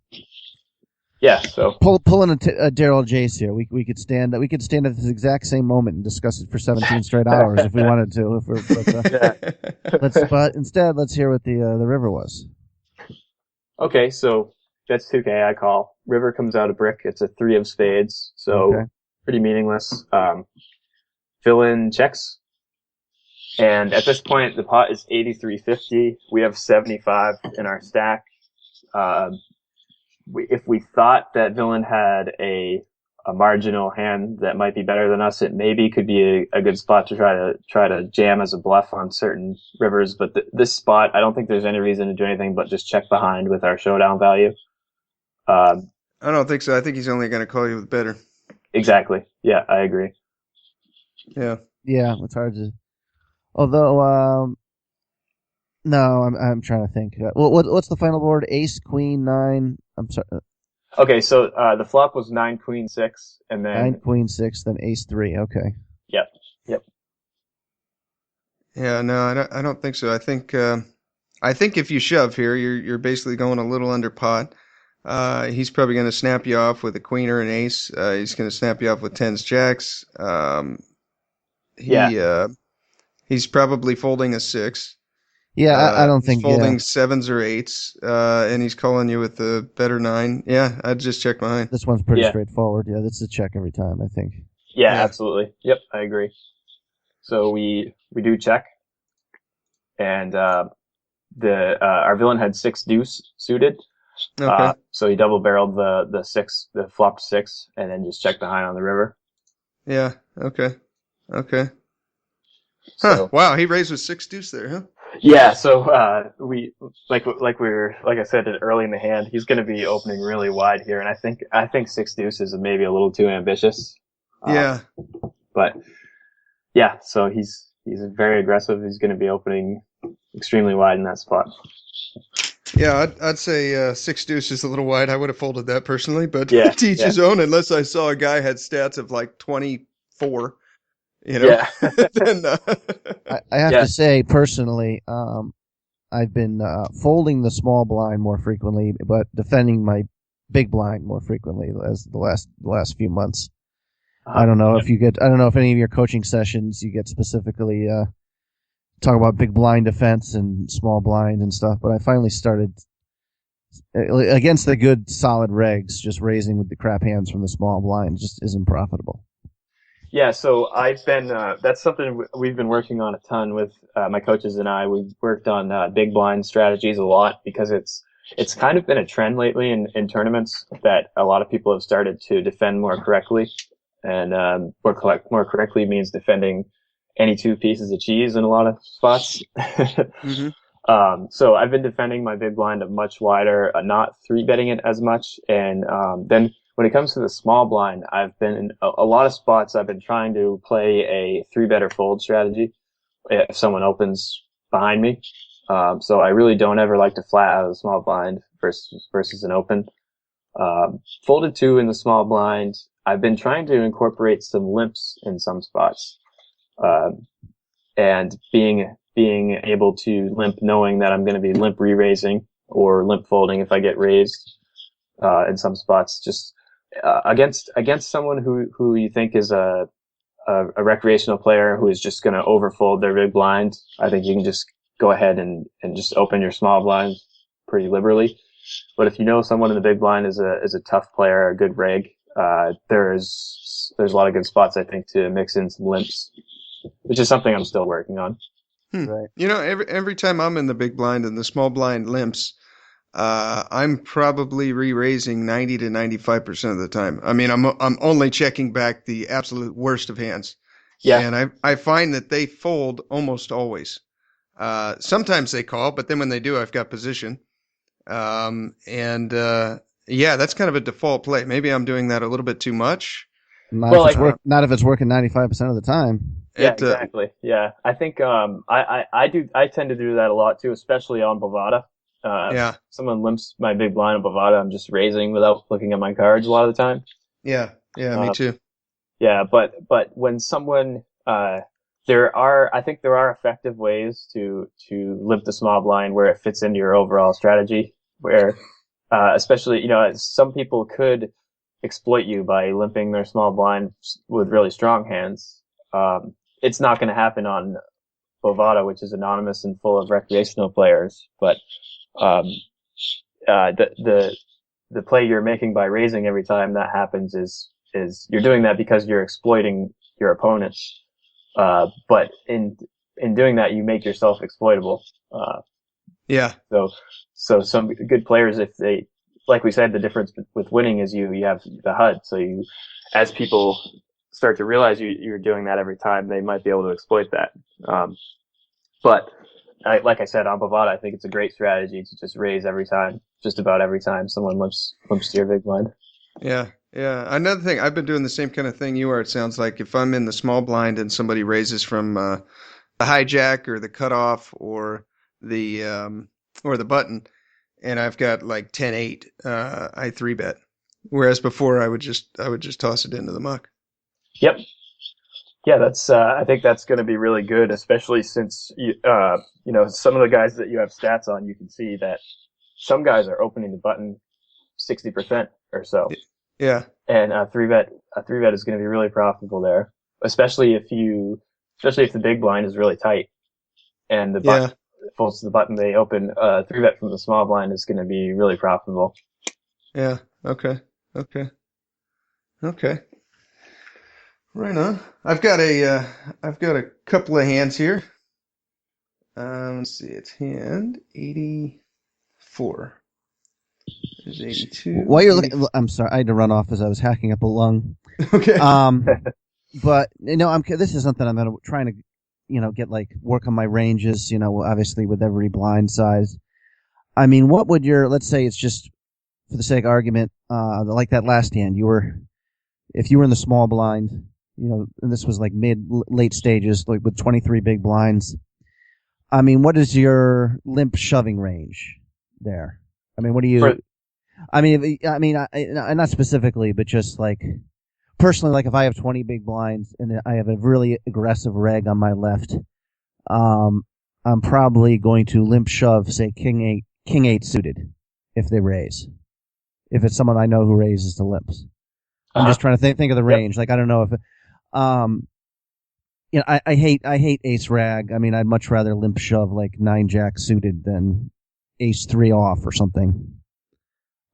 so pulling a Daryl Jace here. We could stand at this exact same moment and discuss it for 17 straight hours if we wanted to. But instead, let's hear what the river was. Okay, so that's 2K. I call. River comes out a brick. It's a 3 of spades, so pretty meaningless. Villain checks. And at this point, the pot is 83.50. We have 75 in our stack. If we thought that villain had a marginal hand that might be better than us, it maybe could be a good spot to try to jam as a bluff on certain rivers. But this spot, I don't think there's any reason to do anything but just check behind with our showdown value. I don't think so. I think he's only going to call you with better. Exactly. Yeah, I agree. Yeah. Yeah, it's hard to. Although, no, I'm trying to think. What's the final board? Ace, Queen, 9. I'm sorry, Okay, so the flop was 9 Queen 6, and 9, then Queen, 6, then Ace, 3. Okay. yep, yep. Yeah, no, I don't think so. I think if you shove here, you're basically going a little under pot. He's probably going to snap you off with a queen or an ace. He's going to snap you off with tens, jacks. Yeah, He he's probably folding a six. Yeah, I don't He's think. Yeah, folding sevens or eights, and he's calling you with a better nine. Yeah, I'd just check behind. this one's pretty yeah, straightforward. Yeah, this is a check every time. I think. yeah, Yeah. absolutely. Yep, I agree. So we do check, and our villain had 6 deuce suited. Okay. So he double barreled the six, the flopped 6, and then just checked behind on the river. Yeah. Okay. Okay. Huh. So Wow. He raised with six deuce there, huh? yeah, so we like I said early in the hand, he's going to be opening really wide here, and I think 6 deuce is maybe a little too ambitious. Yeah. But yeah, so he's very aggressive. He's going to be opening extremely wide in that spot. Yeah, I'd say six deuce is a little wide. I would have folded that personally, but Yeah, to each yeah, his own. Unless I saw a guy had stats of like 24, yeah, then I have yeah, to say personally, I've been folding the small blind more frequently, but defending my big blind more frequently as the last few months. I don't know if you get. I don't know if any of your coaching sessions you get specifically talk about big blind defense and small blind and stuff. But I finally started against the good solid regs, just raising with the crap hands from the small blind just isn't profitable. yeah. So I've been that's something we've been working on a ton with my coaches and I. We've worked on big blind strategies a lot because it's kind of been a trend lately in tournaments that a lot of people have started to defend more correctly. And more correctly means defending any 2 pieces of cheese in a lot of spots. hmm So I've been defending my big blind much wider, not 3-betting it as much. And then when it comes to the small blind, I've been in a lot of spots. I've been trying to play a 3-better fold strategy if someone opens behind me. So I really don't ever like to flat out of the small blind versus an open. Folded 2 in the small blind. I've been trying to incorporate some limps in some spots, and being able to limp, knowing that I'm going to be limp re-raising or limp folding if I get raised in some spots, just against someone who you think is a recreational player who is just going to overfold their big blind. I think you can just go ahead and just open your small blind pretty liberally. But if you know someone in the big blind is a tough player, a good reg, there's a lot of good spots I think to mix in some limps, which is something I'm still working on. Right. Every time I'm in the big blind and the small blind limps, I'm probably re-raising 90 to 95% of the time. I mean, I'm only checking back the absolute worst of hands, Yeah, and I find that they fold almost always. Sometimes they call, but then when they do, I've got position. And yeah, that's kind of a default play. Maybe I'm doing that a little bit too much. Not well, if it's like not if it's working 95% of the time. yeah, It exactly. Yeah, I think I tend to do that a lot too, especially on Bovada. yeah, Someone limps my big blind on Bovada, I'm just raising without looking at my cards a lot of the time. yeah, me Uh, too. Yeah, but when someone I think there are effective ways to limp the small blind where it fits into your overall strategy. Where especially some people could exploit you by limping their small blind with really strong hands. It's not going to happen on Bovada, which is anonymous and full of recreational players. But um, the play you're making by raising every time that happens is you're doing that because you're exploiting your opponents. But in doing that, you make yourself exploitable. Yeah, So some good players, if they, like we said, the difference with winning is you have the HUD. So as people start to realize you're doing that every time, they might be able to exploit that. But like I said, on Bovada, I think it's a great strategy to just raise every time, just about every time someone limps to your big blind. Yeah, yeah. Another thing, I've been doing the same kind of thing you are. It sounds like if I'm in the small blind and somebody raises from the hijack or the cutoff or the button, and I've got like 10-8, I three bet. Whereas before I would just toss it into the muck. Yep. Yeah, that's. I think that's going to be really good, especially since you know, some of the guys that you have stats on, you can see that some guys are opening the button 60% or so, Yeah, and a three bet is going to be really profitable there, especially if the big blind is really tight and the button yeah, folds to the button they open. Three bet from the small blind is going to be really profitable. yeah. Okay, okay, okay. Right on. I've got a couple of hands here. Let's see, it's hand 84. There's 82, While you're 80. looking, I'm sorry, I had to run off as I was hacking up a lung. Okay. But this is something I'm gonna trying to, get like work on my ranges. Obviously with every blind size. I mean, what would let's say it's just for the sake of argument, like that last hand, if you were in the small blind, and this was like late stages, like with 23 big blinds. I mean, what is your limp shoving range there? I mean, what do you? For, Not specifically, but just like personally, like if I have 20 big blinds and I have a really aggressive reg on my left, I'm probably going to limp shove, say king eight suited, if they raise. If it's someone I know who raises the limps, I'm just trying to think of the range. Yep. Like I don't know if, I hate ace rag. I mean, I'd much rather limp shove like 9-jack suited than ace 3 off or something.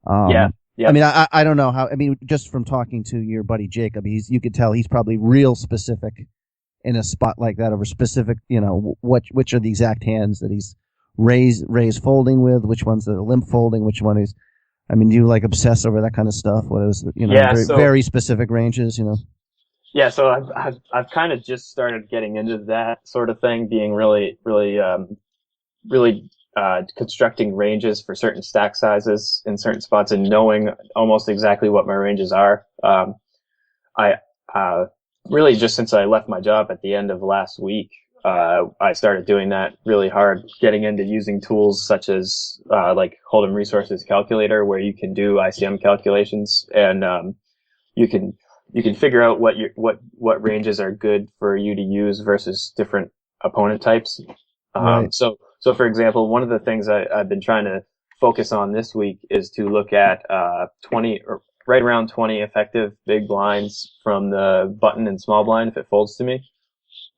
Yeah. I mean, I don't know how. I mean, just from talking to your buddy Jacob, you could tell he's probably real specific in a spot like that over specific. Which are the exact hands that he's raise folding with, which ones that are limp folding, which one is. I mean, do you like obsess over that kind of stuff? What is very specific ranges, Yeah, so I've kind of just started getting into that sort of thing, being really constructing ranges for certain stack sizes in certain spots and knowing almost exactly what my ranges are. I really just since I left my job at the end of last week, I started doing that really hard, getting into using tools such as like Hold'em Resources Calculator, where you can do ICM calculations and you can figure out what ranges are good for you to use versus different opponent types. Right. So for example, one of the things I've been trying to focus on this week is to look at 20 or right around 20 effective big blinds from the button and small blind if it folds to me.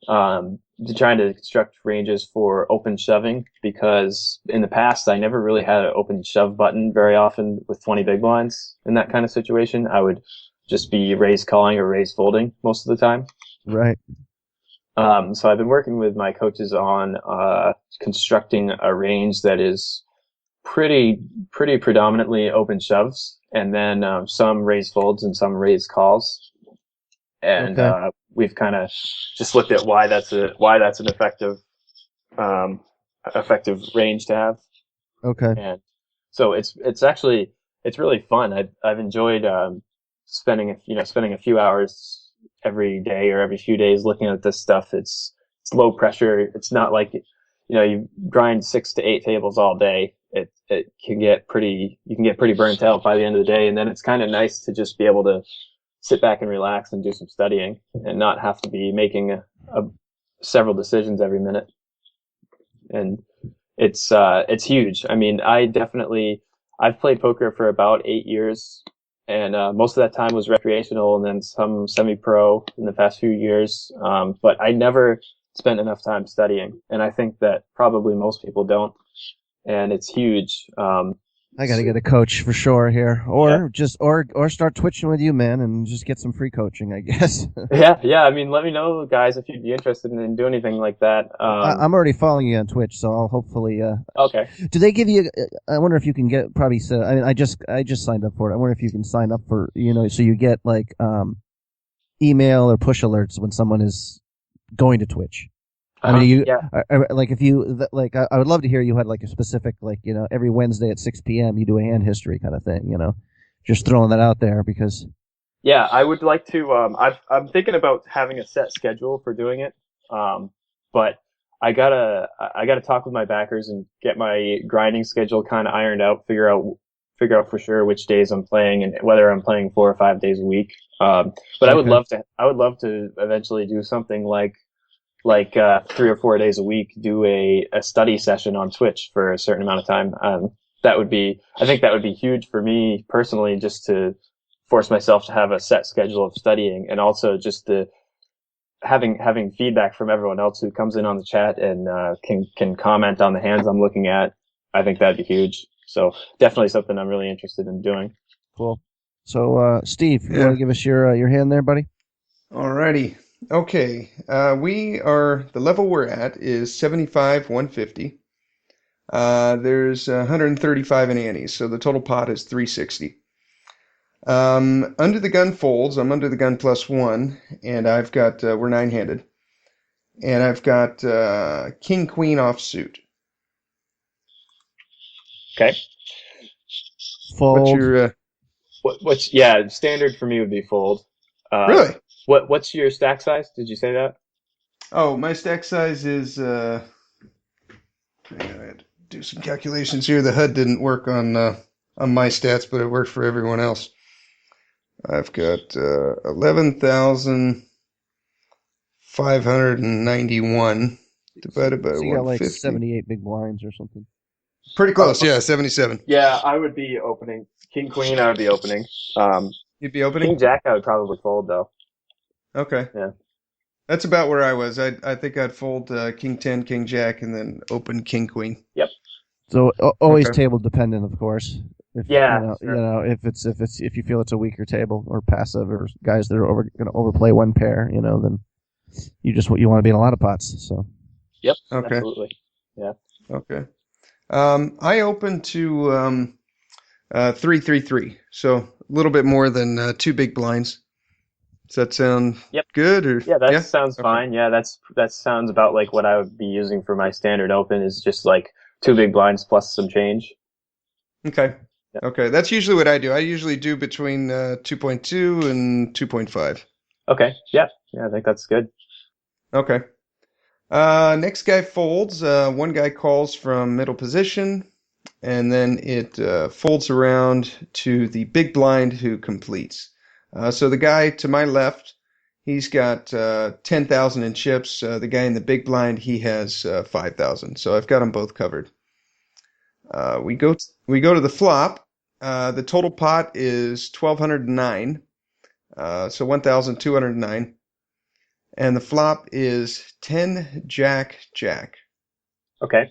To try to construct ranges for open shoving, because in the past I never really had an open shove button very often with 20 big blinds. In that kind of situation, I would just be raise calling or raise folding most of the time. Right. So I've been working with my coaches on constructing a range that is pretty predominantly open shoves, and then some raise folds and some raise calls. And we've kind of just looked at why that's an effective range to have. Okay. And so it's really fun. I've enjoyed spending a few hours every day or every few days looking at this stuff. It's low pressure. It's not like you grind 6 to 8 tables all day. You can get pretty burnt out by the end of the day, and then it's kind of nice to just be able to sit back and relax and do some studying and not have to be making several decisions every minute. And it's huge. I mean, I've played poker for about 8 years, and most of that time was recreational and then some semi-pro in the past few years. But I never spent enough time studying, and I think that probably most people don't. And it's huge. I got to get a coach for sure here, or or start twitching with you, man, and just get some free coaching, I guess. Yeah. I mean, let me know, guys, if you'd be interested in doing anything like that. I'm already following you on Twitch, so I'll hopefully. Okay. Do they give you? I wonder if you can get probably. I mean, I just signed up for it. I wonder if you can sign up for so you get like email or push alerts when someone is going to Twitch. I mean, like if you like, I would love to hear you had like a specific every Wednesday at 6 p.m. you do a hand history kind of thing, Just throwing that out there because. Yeah, I would like to. I'm thinking about having a set schedule for doing it, but I gotta talk with my backers and get my grinding schedule kind of ironed out. Figure out for sure which days I'm playing and whether I'm playing 4 or 5 days a week. But I would love to. I would love to eventually do something like 3 or 4 days a week, do a study session on Twitch for a certain amount of time. I think that would be huge for me personally, just to force myself to have a set schedule of studying, and also just the having feedback from everyone else who comes in on the chat and can comment on the hands I'm looking at. I think that'd be huge. So definitely something I'm really interested in doing. Cool. So Steve, you want to give us your hand there, buddy? Alrighty. Okay. The level we're at is 75, 150. There's 135 in antes, so the total pot is 360. Under the gun folds, I'm under the gun +1, and I've got, we're 9-handed. And I've got King Queen offsuit. Okay. Fold. What's your standard for me would be fold. really? What's your stack size? Did you say that? Oh, my stack size is hang on, I had to do some calculations here. The HUD didn't work on my stats, but it worked for everyone else. I've got 11,591 divided by 150. So you got like 78 big blinds or something. Pretty close, yeah, 77. Yeah, I would be opening. King Queen, I would be opening. You'd be opening? King Jack, I would probably fold, though. Okay. Yeah. That's about where I was. I think I'd fold King 10, King Jack, and then open King Queen. Yep. So always table dependent, of course. If, yeah. If you feel it's a weaker table or passive or guys that are going to overplay one pair, then you want to be in a lot of pots. So. Yep. Okay. Absolutely. Yeah. Okay. I open to 333, so a little bit more than 2 big blinds. Does that sound good? Or yeah, that sounds fine. Yeah, that sounds about like what I would be using for my standard open, is just like 2 big blinds plus some change. Okay. Yeah. Okay, that's usually what I do. I usually do between 2.2 and 2.5. Okay. Yeah. I think that's good. Okay. Next guy folds. One guy calls from middle position, and then it folds around to the big blind who completes. So the guy to my left, he's got 10,000 in chips. The guy in the big blind, he has 5,000. So I've got them both covered. We go to the flop. The total pot is 1,209. So 1,209. And the flop is 10 Jack Jack. Okay.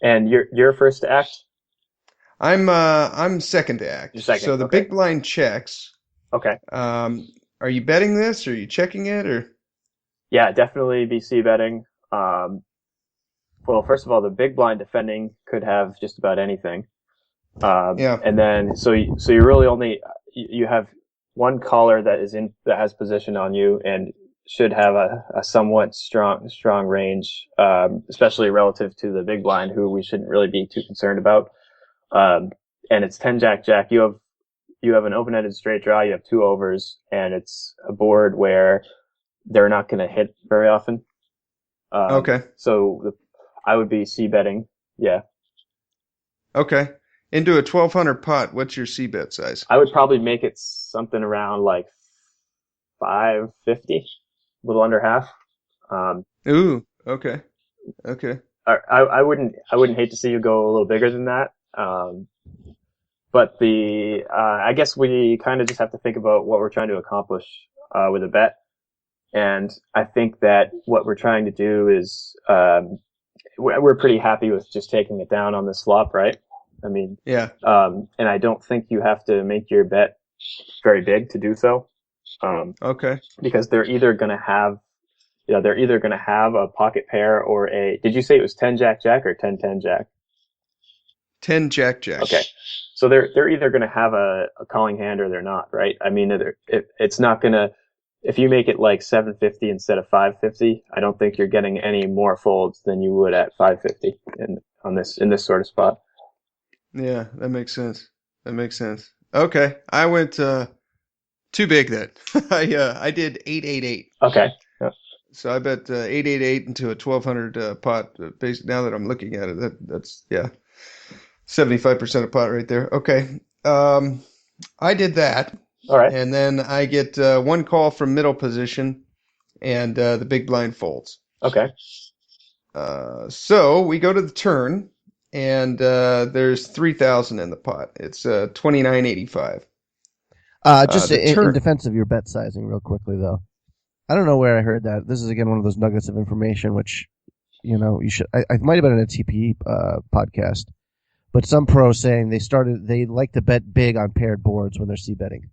And you're first to act? I'm second to act. You're second. So the big blind checks. Okay. Are you betting this, or are you checking it, or? Yeah, definitely VC betting. Well, first of all, the big blind defending could have just about anything. Yeah. And then so you really only you have one caller that has position on you and should have a somewhat strong range, especially relative to the big blind, who we shouldn't really be too concerned about. And it's 10 Jack Jack. You have an open-ended straight draw. You have 2 overs, and it's a board where they're not going to hit very often. Okay. So I would be C betting. Yeah. Okay. Into a 1,200 pot, what's your C bet size? I would probably make it something around like 550, a little under half. Ooh. Okay. Okay. I wouldn't hate to see you go a little bigger than that. But I guess we kind of just have to think about what we're trying to accomplish with a bet. And I think that what we're trying to do is we're pretty happy with just taking it down on this flop, right? I mean, yeah. And I don't think you have to make your bet very big to do so. Okay. Because they're either going to have a pocket pair or did you say it was 10 Jack Jack or 10 Jack? 10 Jack Jack. Okay. So they're either going to have a calling hand or they're not, right? I mean, it's not going to, if you make it like 750 instead of 550, I don't think you're getting any more folds than you would at 550 in this sort of spot. Yeah, that makes sense. Okay. I went too big then. I did 888. Okay. Yeah. So I bet 888 into a 1200 pot. Now that I'm looking at it, that's 75% of pot right there. Okay. I did that, All right. and then I get one call from middle position, and the big blind folds. Okay. So we go to the turn, and there's 3,000 in the pot. It's 2985. Just The in turn. defense of your bet sizing, real quickly though, I don't know where I heard that. This is again one of those nuggets of information which you should. I might have been in a TPE podcast, but some pros saying they like to bet big on paired boards when they're c betting.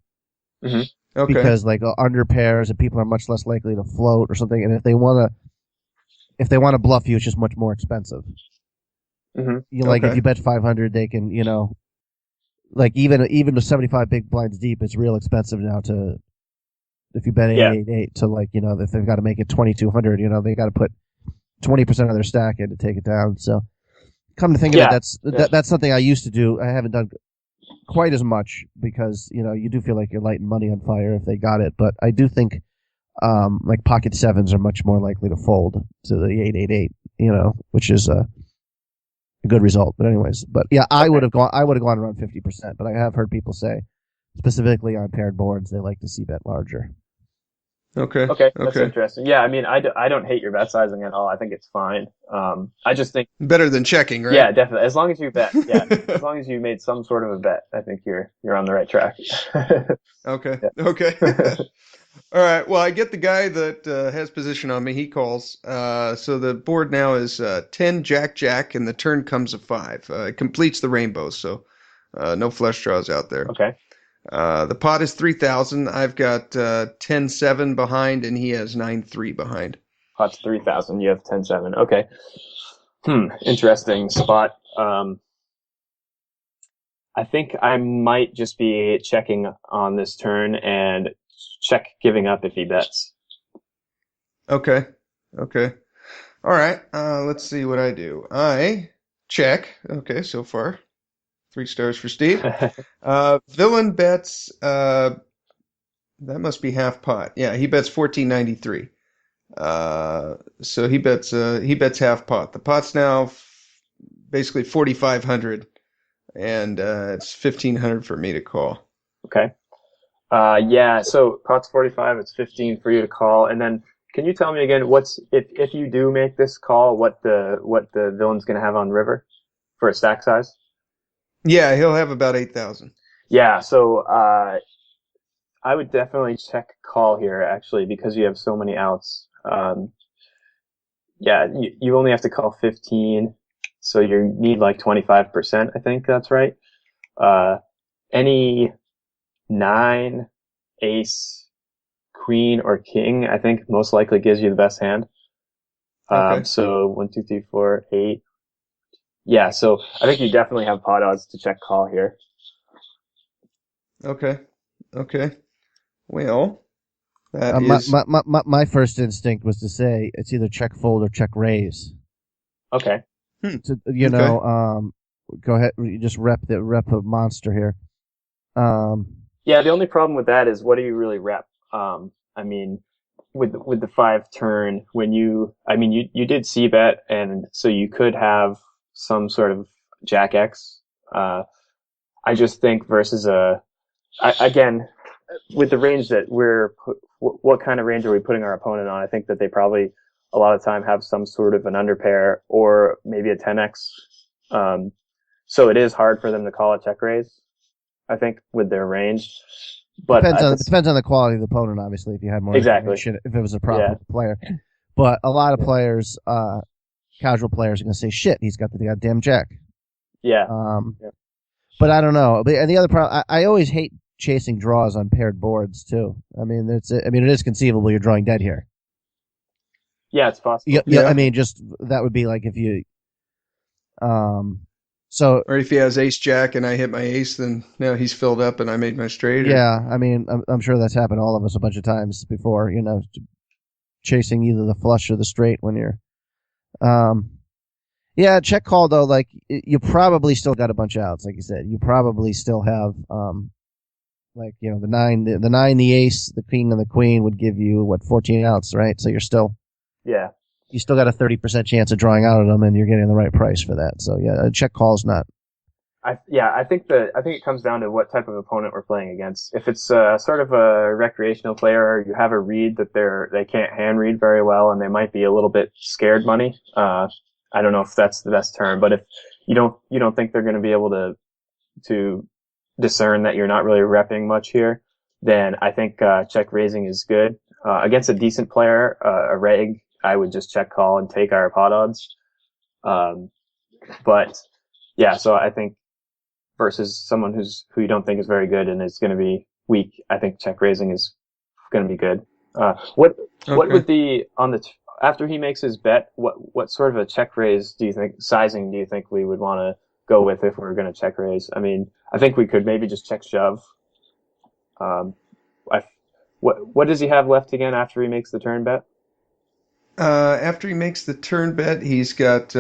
Mm-hmm. Okay. Because like under pairs and people are much less likely to float or something, and if they want to bluff you, it's just much more expensive. Mm-hmm. If you bet 500, they can like even to 75 big blinds deep, it's real expensive now to if you bet 888 to if they've got to make it 2,200, they got to put 20% of their stack in to take it down. So come to think of it, that's something I used to do. I haven't done quite as much because you do feel like you're lighting money on fire if they got it, but I do think like pocket sevens are much more likely to fold to the 888, which is a good result. But anyways, I would have gone around 50%, but I have heard people say specifically on paired boards they like to see bet larger. Okay. That's interesting. Yeah, I mean, I don't hate your bet sizing at all. I think it's fine. I just think Better than checking, right? Yeah, definitely. As long as you bet, as long as you made some sort of a bet, I think you're on the right track. Okay. Okay. All right. Well, I get the guy that has position on me. He calls. So the board now is 10 Jack Jack, and the turn comes a 5. It completes the rainbow, so no flush draws out there. Okay. The pot is 3,000. I've got 10-7 behind, and he has 9-3 behind. Pot's 3,000. You have 10-7. Okay. Interesting spot. I think I might just be checking on this turn and check giving up if he bets. Okay. Okay. All right. Let's see what I do. I check. Okay, so far 3 stars for Steve. Villain bets. That must be half pot. Yeah, he bets 1493. So he bets half pot. The pot's now basically 4,500, and it's 1,500 for me to call. Okay. So pot's 45, it's 15 for you to call, and then can you tell me again if you do make this call, what the villain's going to have on river for a stack size? Yeah, he'll have about 8,000. Yeah, so I would definitely check call here actually because you have so many outs. You only have to call 15, so you need like 25%. I think that's right. Any 9, ace, queen, or king, I think most likely gives you the best hand. Okay. So 1, 2, 3, 4, 8. Yeah, so I think you definitely have pot odds to check call here. Okay. Well, that is my first instinct was to say it's either check fold or check raise. Okay. Go ahead. You just rep a monster here. Yeah, the only problem with that is what do you really rep? I mean, with the 5 turn, you did c bet, and so you could have some sort of Jack X. I just think versus again, with the range that what kind of range are we putting our opponent on? I think that they probably a lot of time have some sort of an underpair or maybe a 10x. So it is hard for them to call a check raise, I think, with their range. But depends on the quality of the opponent, obviously. If you had more information, if it was a profitable player, but a lot of players, casual players, are going to say, "Shit, he's got the goddamn jack." Yeah. But I don't know. And the other problem, I always hate chasing draws on paired boards too. I mean, it is conceivable you're drawing dead here. Yeah, it's possible. Yeah. I mean, just that would be like if you, or if he has ace jack and I hit my ace, then now he's filled up and I made my straight. Yeah, I mean, I'm sure that's happened to all of us a bunch of times before. Chasing either the flush or the straight when you're, yeah, check call though. Like you probably still got a bunch of outs, like you said. You probably still have Like, the nine, the nine, the ace, the king, and the queen would give you 14 outs, right? So you still got a 30% chance of drawing out of them, and you're getting the right price for that. So yeah, a check call is not. I think it comes down to what type of opponent we're playing against. If it's sort of a recreational player, you have a read that they can't hand read very well, and they might be a little bit scared money. I don't know if that's the best term, but if you don't think they're going to be able to discern that you're not really repping much here, then I think check raising is good. Against a decent player, a reg, I would just check call and take our pot odds. But yeah, so I think versus someone who you don't think is very good and is going to be weak, I think check raising is going to be good. What would the after he makes his bet, what sort of a check raise sizing do you think we would want to go with if we were going to check raise? I mean, I think we could maybe just check shove. What does he have left again after he makes the turn bet? After he makes the turn bet, he's got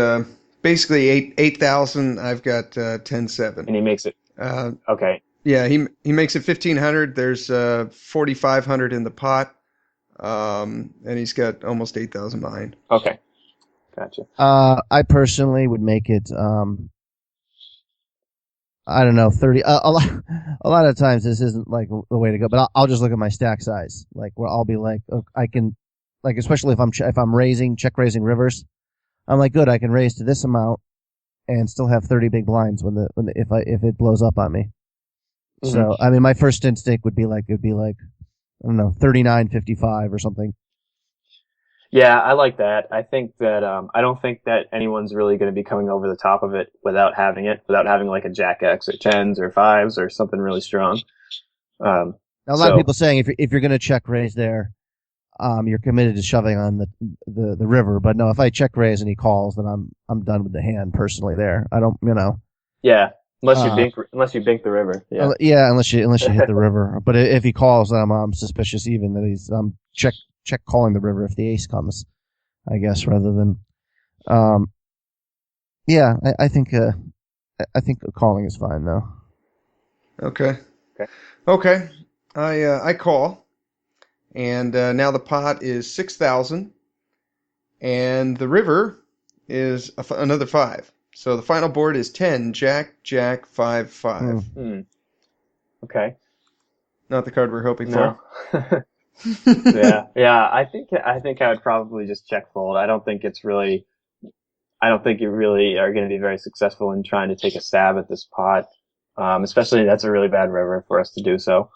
basically 8,000. I've got 10,700. And he makes it. Okay. Yeah, he makes it 1,500. There's 4,500 in the pot, and he's got almost 8,000 behind. Okay, gotcha. I personally would make it. I don't know, 30. A lot of times this isn't like the way to go, but I'll just look at my stack size. Like where I'll be like, I can, like especially if I'm check raising rivers, I'm like, good, I can raise to this amount and still have 30 big blinds if it blows up on me. Mm-hmm. So I mean, my first instinct would be like, I don't know, 39.55 or something. Yeah, I like that. I think that I don't think that anyone's really going to be coming over the top of it without having like a Jack X or tens or fives or something really strong. Now, a lot of people saying if you're going to check raise there, you're committed to shoving on the river. But no, if I check raise and he calls, then I'm done with the hand personally. There, I don't, Yeah, unless you bink the river. Yeah, yeah, unless you hit the river. But if he calls, then I'm suspicious even that he's check calling the river if the ace comes, I guess, rather than, yeah, I think calling is fine though. Okay. I call, and now the pot is 6,000, and the river is another 5. So the final board is 10, Jack, 5, 5. Okay. Not the card we're hoping for. Yeah. I think I would probably just check fold. I don't think you really are going to be very successful in trying to take a stab at this pot. Especially that's a really bad river for us to do so.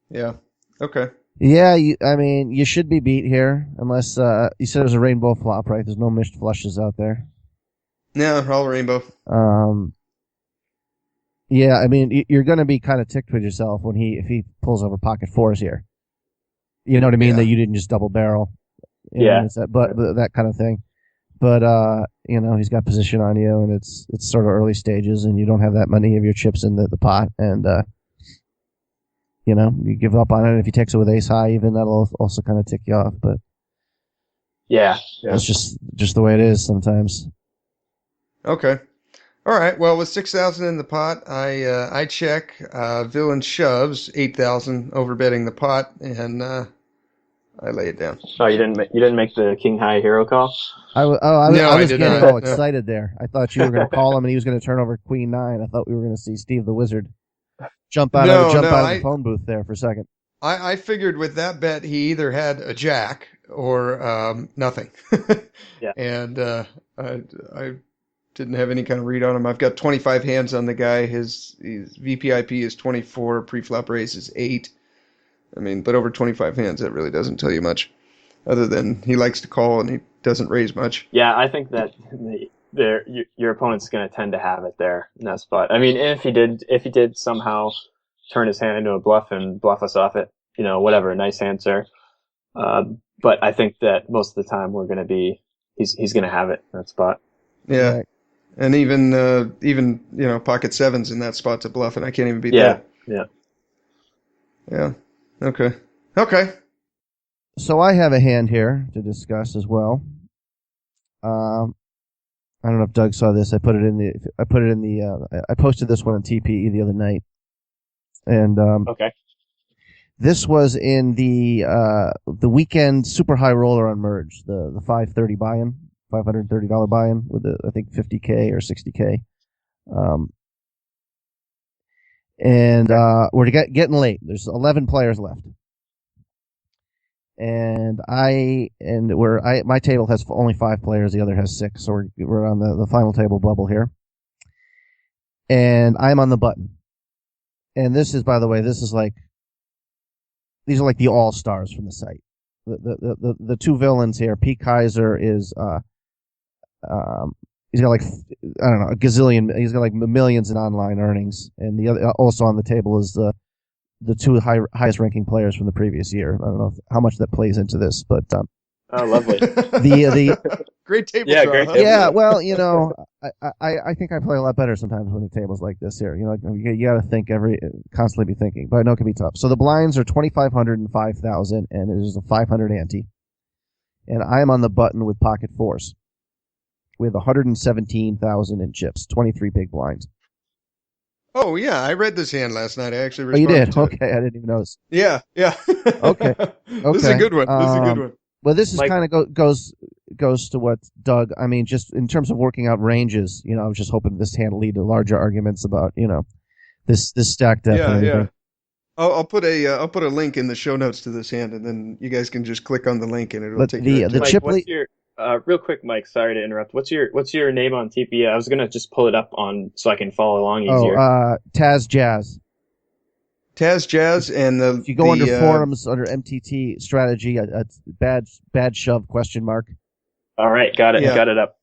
Yeah. Okay. Yeah, you should be beat here unless you said there's a rainbow flop, right? There's no missed flushes out there. No, all rainbow. Yeah, I mean, you're going to be kind of ticked with yourself if he pulls over pocket fours here. You know what I mean? Yeah. That you didn't just double barrel. That kind of thing. But he's got position on you, and it's sort of early stages, and you don't have that many of your chips in the pot, and you give up on it. If he takes it with ace high, even that'll also kind of tick you off. But yeah, it's just the way it is sometimes. Okay. All right. Well, with 6,000 in the pot, I check. Villain shoves 8,000, overbetting the pot, and I lay it down. Oh, you didn't make the king high hero call? I was getting all excited there. I thought you were going to call him and he was going to turn over queen 9. I thought we were going to see Steve the Wizard jump out of the phone booth there for a second. I figured with that bet he either had a jack or nothing. Yeah. And I didn't have any kind of read on him. I've got 25 hands on the guy. His VPIP is 24. Pre-flop raise is 8. I mean, but over 25 hands, that really doesn't tell you much, other than he likes to call and he doesn't raise much. Yeah, I think that your opponent's going to tend to have it there in that spot. I mean, if he did somehow turn his hand into a bluff and bluff us off it, whatever, nice answer. But I think that most of the time he's going to have it in that spot. Yeah. Right. And even pocket sevens in that spot's a bluff, and I can't even beat that. Yeah. Okay. So I have a hand here to discuss as well. I don't know if Doug saw this. I posted this one on TPE the other night. And Okay. this was in the weekend super high roller on Merge, the 530 buy-in, $530 buy-in with I think 50K or 60K. And we're getting late. There's 11 players left. And my table has only 5 players, the other has 6, so we're on the final table bubble here. And I'm on the button. And this is, by the way, these are like the all-stars from the site. The two villains here, P. Kaiser is he's got like, I don't know, a gazillion, he's got like millions in online earnings. And the other also on the table is the two highest ranking players from the previous year. I don't know how much that plays into this, but oh, lovely. The great table yeah, draw. great Huh? table. Yeah, well, I think I play a lot better sometimes when the table's like this here. You know, you got to think constantly be thinking, but I know it can be tough. So the blinds are 2,500 and 5,000, and it is a 500 ante. And I am on the button with pocket fours with 117,000 in chips, 23 big blinds. Oh yeah, I read this hand last night. I actually Oh, you responded did? to Okay, it. I didn't even notice. Yeah. Okay. This is a good one. This is a good one. Well, this is Mike- kind of goes to what Doug. I mean, just in terms of working out ranges, you know, I was just hoping this hand lead to larger arguments about, you know, this stack depth and everything. Yeah. I'll put a link in the show notes to this hand, and then you guys can just click on the link, and it'll But take the- you right the to it. Mike, chip what's lead- your real quick, Mike? Sorry to interrupt. What's your name on TP? I was gonna just pull it up so I can follow along easier. Taz Jazz. Taz Jazz and the. If you go under forums under MTT strategy, a bad shove question mark. All right, got it. Yeah. Got it up.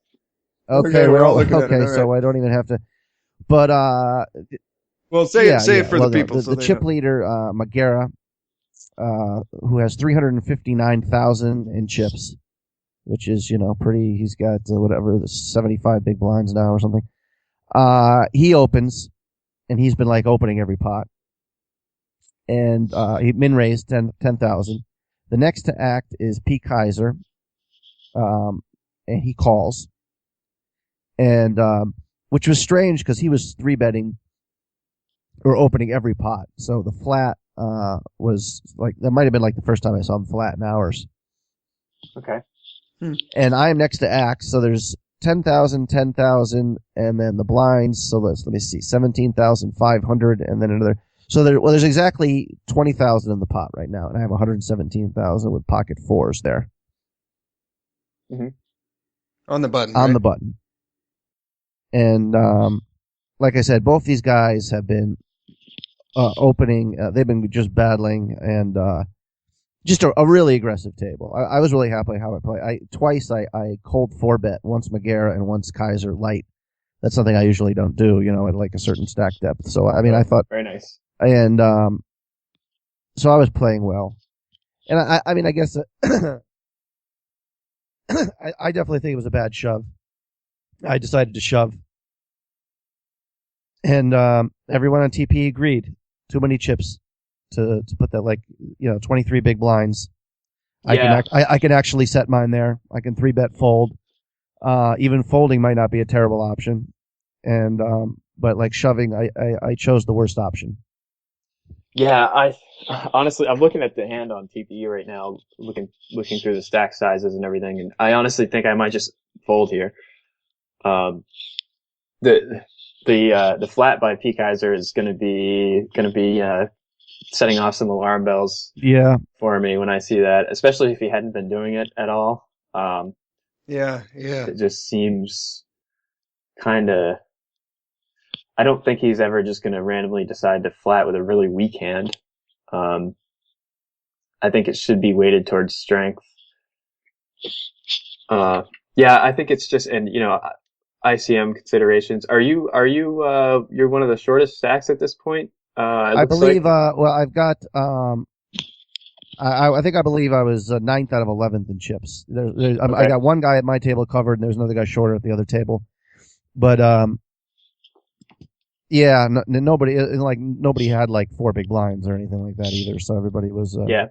Okay, we're all looking at it, okay, all so right. I don't even have to. But Well, say it for the people. The, so the they chip know. leader, Magera, who has 359,000 in chips, which is, you know, pretty. He's got whatever, 75 big blinds now or something. He opens, and he's been like opening every pot. And he min raised 10,000. The next to act is P. Kaiser, and he calls, and which was strange because he was 3-betting or opening every pot. So the flat was like, that might have been like the first time I saw him flat in hours. Okay. And I'm next to act, so there's 10,000, 10,000, and then the blinds. So let me see, 17,500, and then another. So there's exactly 20,000 in the pot right now, and I have 117,000 with pocket fours there. Mm-hmm. On the button. On right? the button. And like I said, both these guys have been opening. They've been just battling, and just a really aggressive table. I was really happy how I played. Twice I cold 4-bet, once Magera and once Kaiser light. That's something I usually don't do, you know, at like a certain stack depth. So I mean, I thought. Very nice. And so I was playing well, and I mean, I guess I definitely think it was a bad shove. I decided to shove, and everyone on TP agreed. Too many chips to put that, like, you know, 23 big blinds. Yeah. I can actually set mine there. I can 3-bet fold. Even folding might not be a terrible option, and but like shoving, I chose the worst option. Yeah, honestly, I'm looking at the hand on TPE right now, looking through the stack sizes and everything, and I honestly think I might just fold here. The flat by P. Kaiser is gonna be setting off some alarm bells. Yeah. For me when I see that, especially if he hadn't been doing it at all. Yeah. It just seems kind of. I don't think he's ever just going to randomly decide to flat with a really weak hand. I think it should be weighted towards strength. Yeah, I think it's just, and you know, ICM considerations. Are you you're one of the shortest stacks at this point? I believe. Well, I've got. I think I believe I was 9th out of 11th in chips. Okay. I got one guy at my table covered, and there's another guy shorter at the other table. But yeah, nobody had like 4 big blinds or anything like that either. So everybody was. Yeah.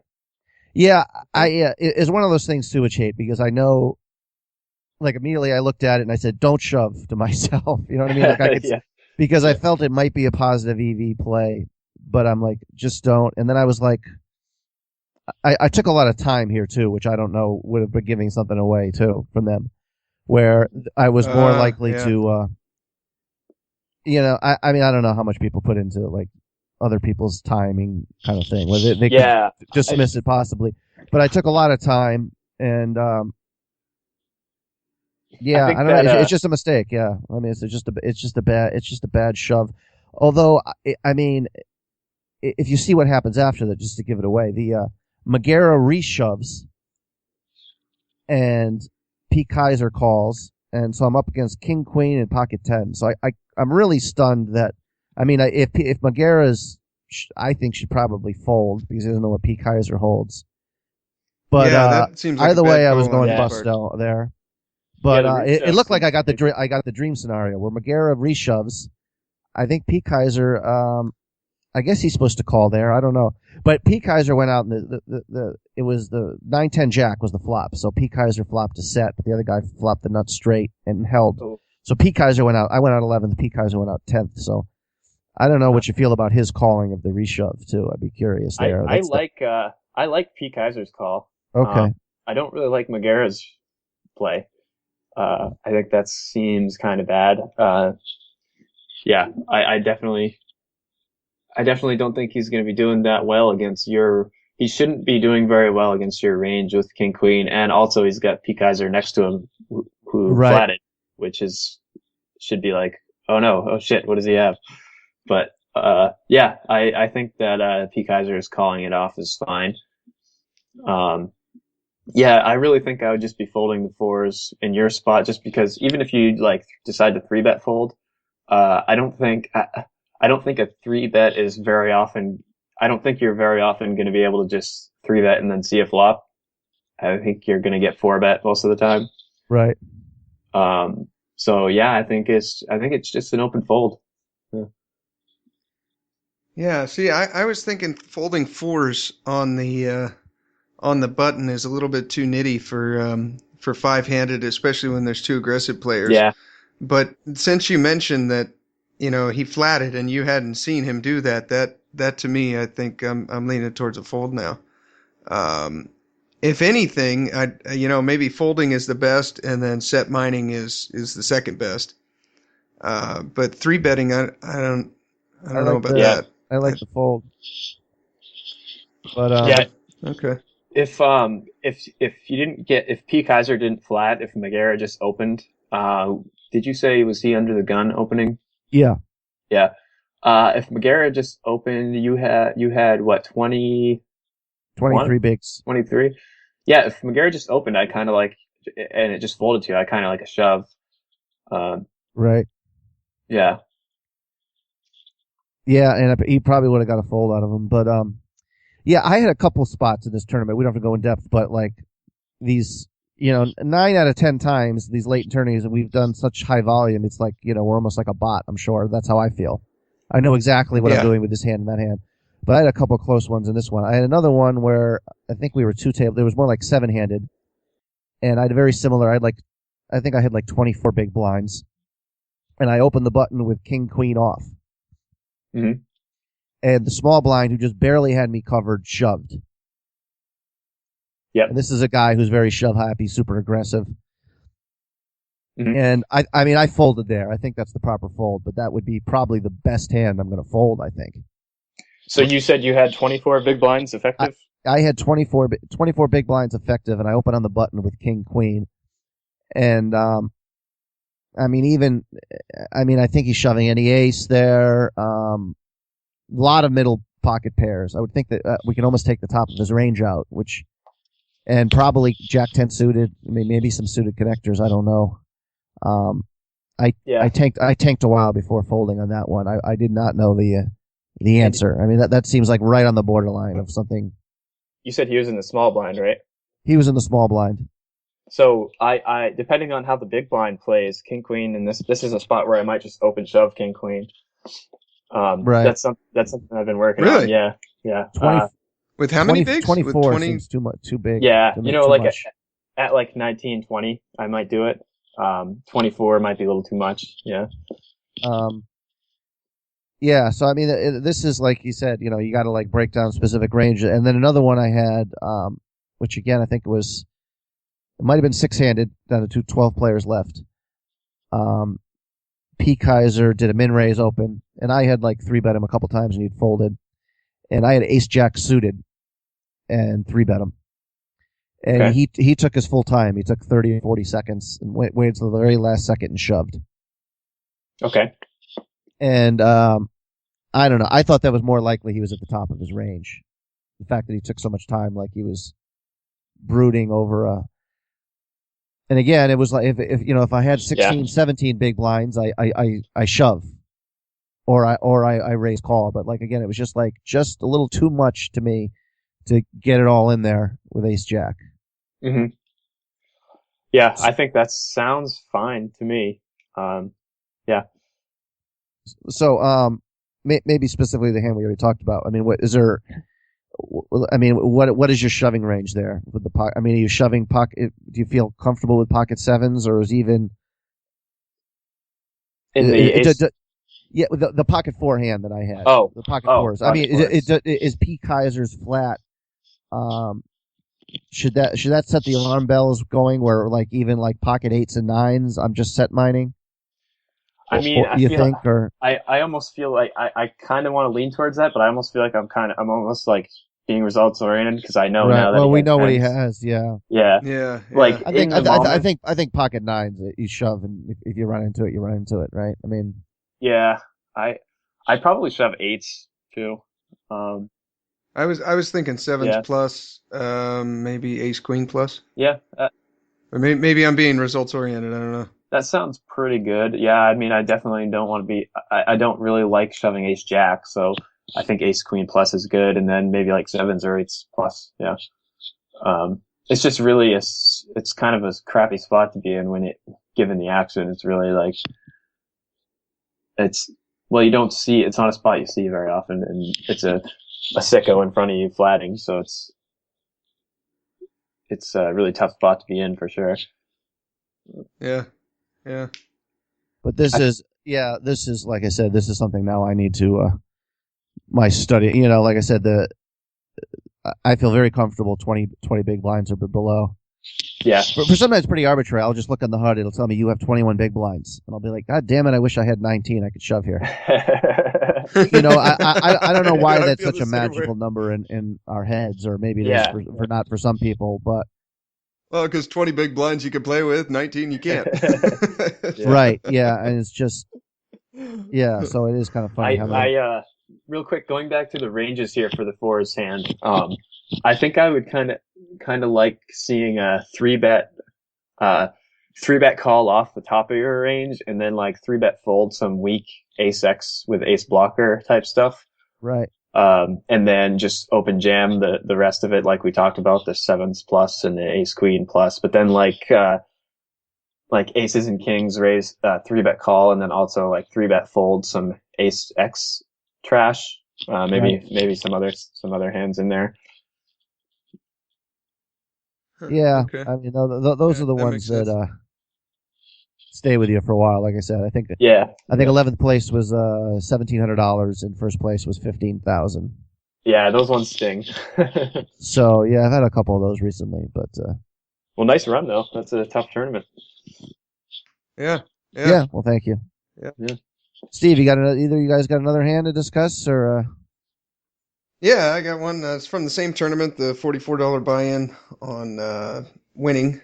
It's one of those things too, which hate, because I know. Like immediately, I looked at it and I said, "Don't shove," to myself. You know what I mean? Like I could, Yeah. because I felt it might be a positive EV play, but I'm like, just don't. And then I was like, I took a lot of time here too, which I don't know would have been giving something away too from them, where I was more likely to, I mean, I don't know how much people put into like other people's timing kind of thing, where they could dismiss it possibly, but I took a lot of time and, I don't know. It's just a mistake. Yeah. I mean, it's just a bad shove. Although, I mean, if you see what happens after that, just to give it away, the, Magera reshoves and P. Kaiser calls, and so I'm up against King Queen and Pocket 10. So I'm really stunned that, I mean, if Magera's, I think should probably fold because he doesn't know what P. Kaiser holds. But that seems like either way, I was going bust busto there. But it looked like I got the dream scenario where Magera reshoves. I think P. Kaiser, I guess he's supposed to call there. I don't know. But P. Kaiser went out and it was the 9-10 Jack was the flop. So P. Kaiser flopped a set, but the other guy flopped the nut straight and held. Oh. So P. Kaiser went out. I went out 11th. P. Kaiser went out 10th. So I don't know what you feel about his calling of the reshove too. I'd be curious there. I like P. Kaiser's call. Okay. I don't really like Magera's play. I think that seems kind of bad. I definitely don't think he's going to be doing that well against he shouldn't be doing very well against your range with King Queen, and also he's got P. Kaiser next to him who flatted, which should be like, oh shit, what does he have? But, I think that, P. Kaiser is calling it off is fine. I really think I would just be folding the fours in your spot, just because even if you like decide to 3-bet fold, I don't think a 3-bet is very often. I don't think you're very often going to be able to just 3-bet and then see a flop. I think you're going to get 4-bet most of the time. Right. So yeah, I think it's just an open fold. Yeah. See, I was thinking folding fours on the button is a little bit too nitty for 5-handed, especially when there's 2 aggressive players. Yeah. But since you mentioned that, he flatted and you hadn't seen him do that to me, I think I'm leaning towards a fold now. If anything, maybe folding is the best and then set mining is the second best. But 3-betting, I don't know about that. I like the fold. But okay. If P. Kaiser didn't flat, if Magera just opened, did you say was he under the gun opening? Yeah. Yeah. If Magera just opened, you had what, 23 bigs. 23? Yeah, if Magera just opened, I kind of like, and it just folded to you, I kind of like a shove. Right. Yeah. Yeah, and he probably would have got a fold out of him. But, yeah, I had a couple spots in this tournament. We don't have to go in depth, but like these, 9 out of 10 times, these late tourneys, and we've done such high volume, it's like, we're almost like a bot, I'm sure. That's how I feel. I know exactly what I'm doing with this hand and that hand. But I had a couple of close ones in this one. I had another one where I think we were 2-table. There was more like 7-handed. And I had a very similar, I think I had like 24 big blinds. And I opened the button with King Queen off. Mm-hmm. And the small blind, who just barely had me covered, shoved. Yep. And this is a guy who's very shove happy, super aggressive. Mm-hmm. And I folded there. I think that's the proper fold, but that would be probably the best hand I'm going to fold, I think. So you said you had 24 big blinds effective? I had 24 big blinds effective, and I opened on the button with King Queen. And, I think he's shoving any ace there. A lot of middle pocket pairs. I would think that we can almost take the top of his range out, and probably Jack 10 suited. Maybe some suited connectors. I don't know. I tanked a while before folding on that one. I did not know the answer. That seems like right on the borderline of something. You said he was in the small blind, right? He was in the small blind. So I depending on how the big blind plays, King Queen, and this is a spot where I might just open shove King Queen. Right. That's something I've been working on. Yeah. 20, with how many bigs? 24 with 20? seems too big. Yeah, like much. at like 19, 20, I might do it. 24 might be a little too much. Yeah. Yeah, so I mean, this is like you said, you got to like break down specific range. And then another one I had, which again I think it might have been six-handed, down to 12 players left. P. Kaiser did a min raise open, and I had like three bet him a couple times and he'd folded, and I had ace jack suited and three bet him, and Okay. he took his full time. He took 30 or 40 seconds and waited till the very last second and shoved. Okay. And I don't know. I thought that was more likely he was at the top of his range. The fact that he took so much time, like he was brooding over a. And again, it was like if I had 16, 17 big blinds, I shove, or I raise call. But like again, it was just a little too much to me to get it all in there with ace jack. Mm-hmm. Yeah, I think that sounds fine to me. Yeah. So maybe specifically the hand we already talked about. I mean, what is there? I mean, what is your shoving range there with the pocket? I mean, are you shoving pocket? Do you feel comfortable with pocket sevens, or is even in the ace? Yeah, the pocket four hand that I had. Oh, the pocket fours. I mean, fours. is P. Kaiser's flat? Should that set the alarm bells going? Where like even like pocket eights and nines, I'm just set mining. I mean, I almost feel like I kind of want to lean towards that, but I almost feel like I'm almost like being results oriented because I know now that. Well, we know tens. what he has. Yeah. Yeah. Like I think pocket nines you shove, and if you run into it, you run into it, right? I mean. Yeah, I'd probably shove eights too. I was thinking sevens plus, maybe ace queen plus. Yeah. Or maybe I'm being results oriented. I don't know. That sounds pretty good. Yeah, I mean, I definitely don't want to be. I don't really like shoving ace jack, so I think ace queen plus is good, and then maybe like sevens or eights plus. Yeah. It's just really it's kind of a crappy spot to be in when given the action. It's really like you don't see. It's not a spot you see very often, and it's a sicko in front of you flatting, so it's a really tough spot to be in for sure. Yeah. But this is like I said, this is something now I need to my study. Like I said, I feel very comfortable 20 big blinds or below. Yeah. For sometimes it's pretty arbitrary. I'll just look on the HUD. It'll tell me you have 21 big blinds, and I'll be like, God damn it! I wish I had 19. I could shove here. I don't know why that's such a magical number in our heads, or maybe it is for not for some people, but. Well, because 20 big blinds you can play with, 19 you can't. Right, yeah, and it's just, yeah, so it is kind of funny. Real quick, going back to the ranges here for the fours hand, I think I would kind of like seeing a three bet call off the top of your range, and then like three bet fold some weak ace X with ace blocker type stuff. Right. And then just open jam the rest of it, like we talked about, the sevens plus and the ace queen plus, but then like aces and kings raise, three bet call, and then also like three bet fold some ace X trash, maybe some other hands in there. Yeah. Okay. I mean, those are the ones that, stay with you for a while. Like I said, I think 11th place was $1,700 and first place was $15,000. Yeah, those ones sting. So yeah, I've had a couple of those recently, but well, nice run though. That's a tough tournament. Yeah. Well, thank you. Yeah. Steve, either you guys got another hand to discuss, or? Yeah, I got one. It's from the same tournament, the $44 buy-in on winning.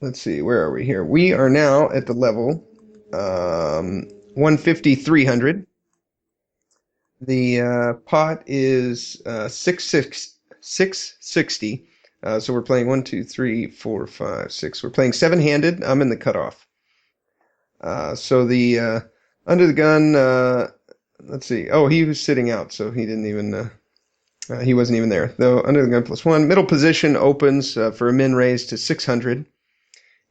Let's see, where are we here? We are now at the level 150-300. The pot is 660. So we're playing 1, 2, 3, 4, 5, 6. We're playing seven-handed. I'm in the cutoff. So the under the gun, let's see. Oh, he was sitting out, so he didn't even. He wasn't even there. Though under the gun +1. Middle position opens for a min raise to 600.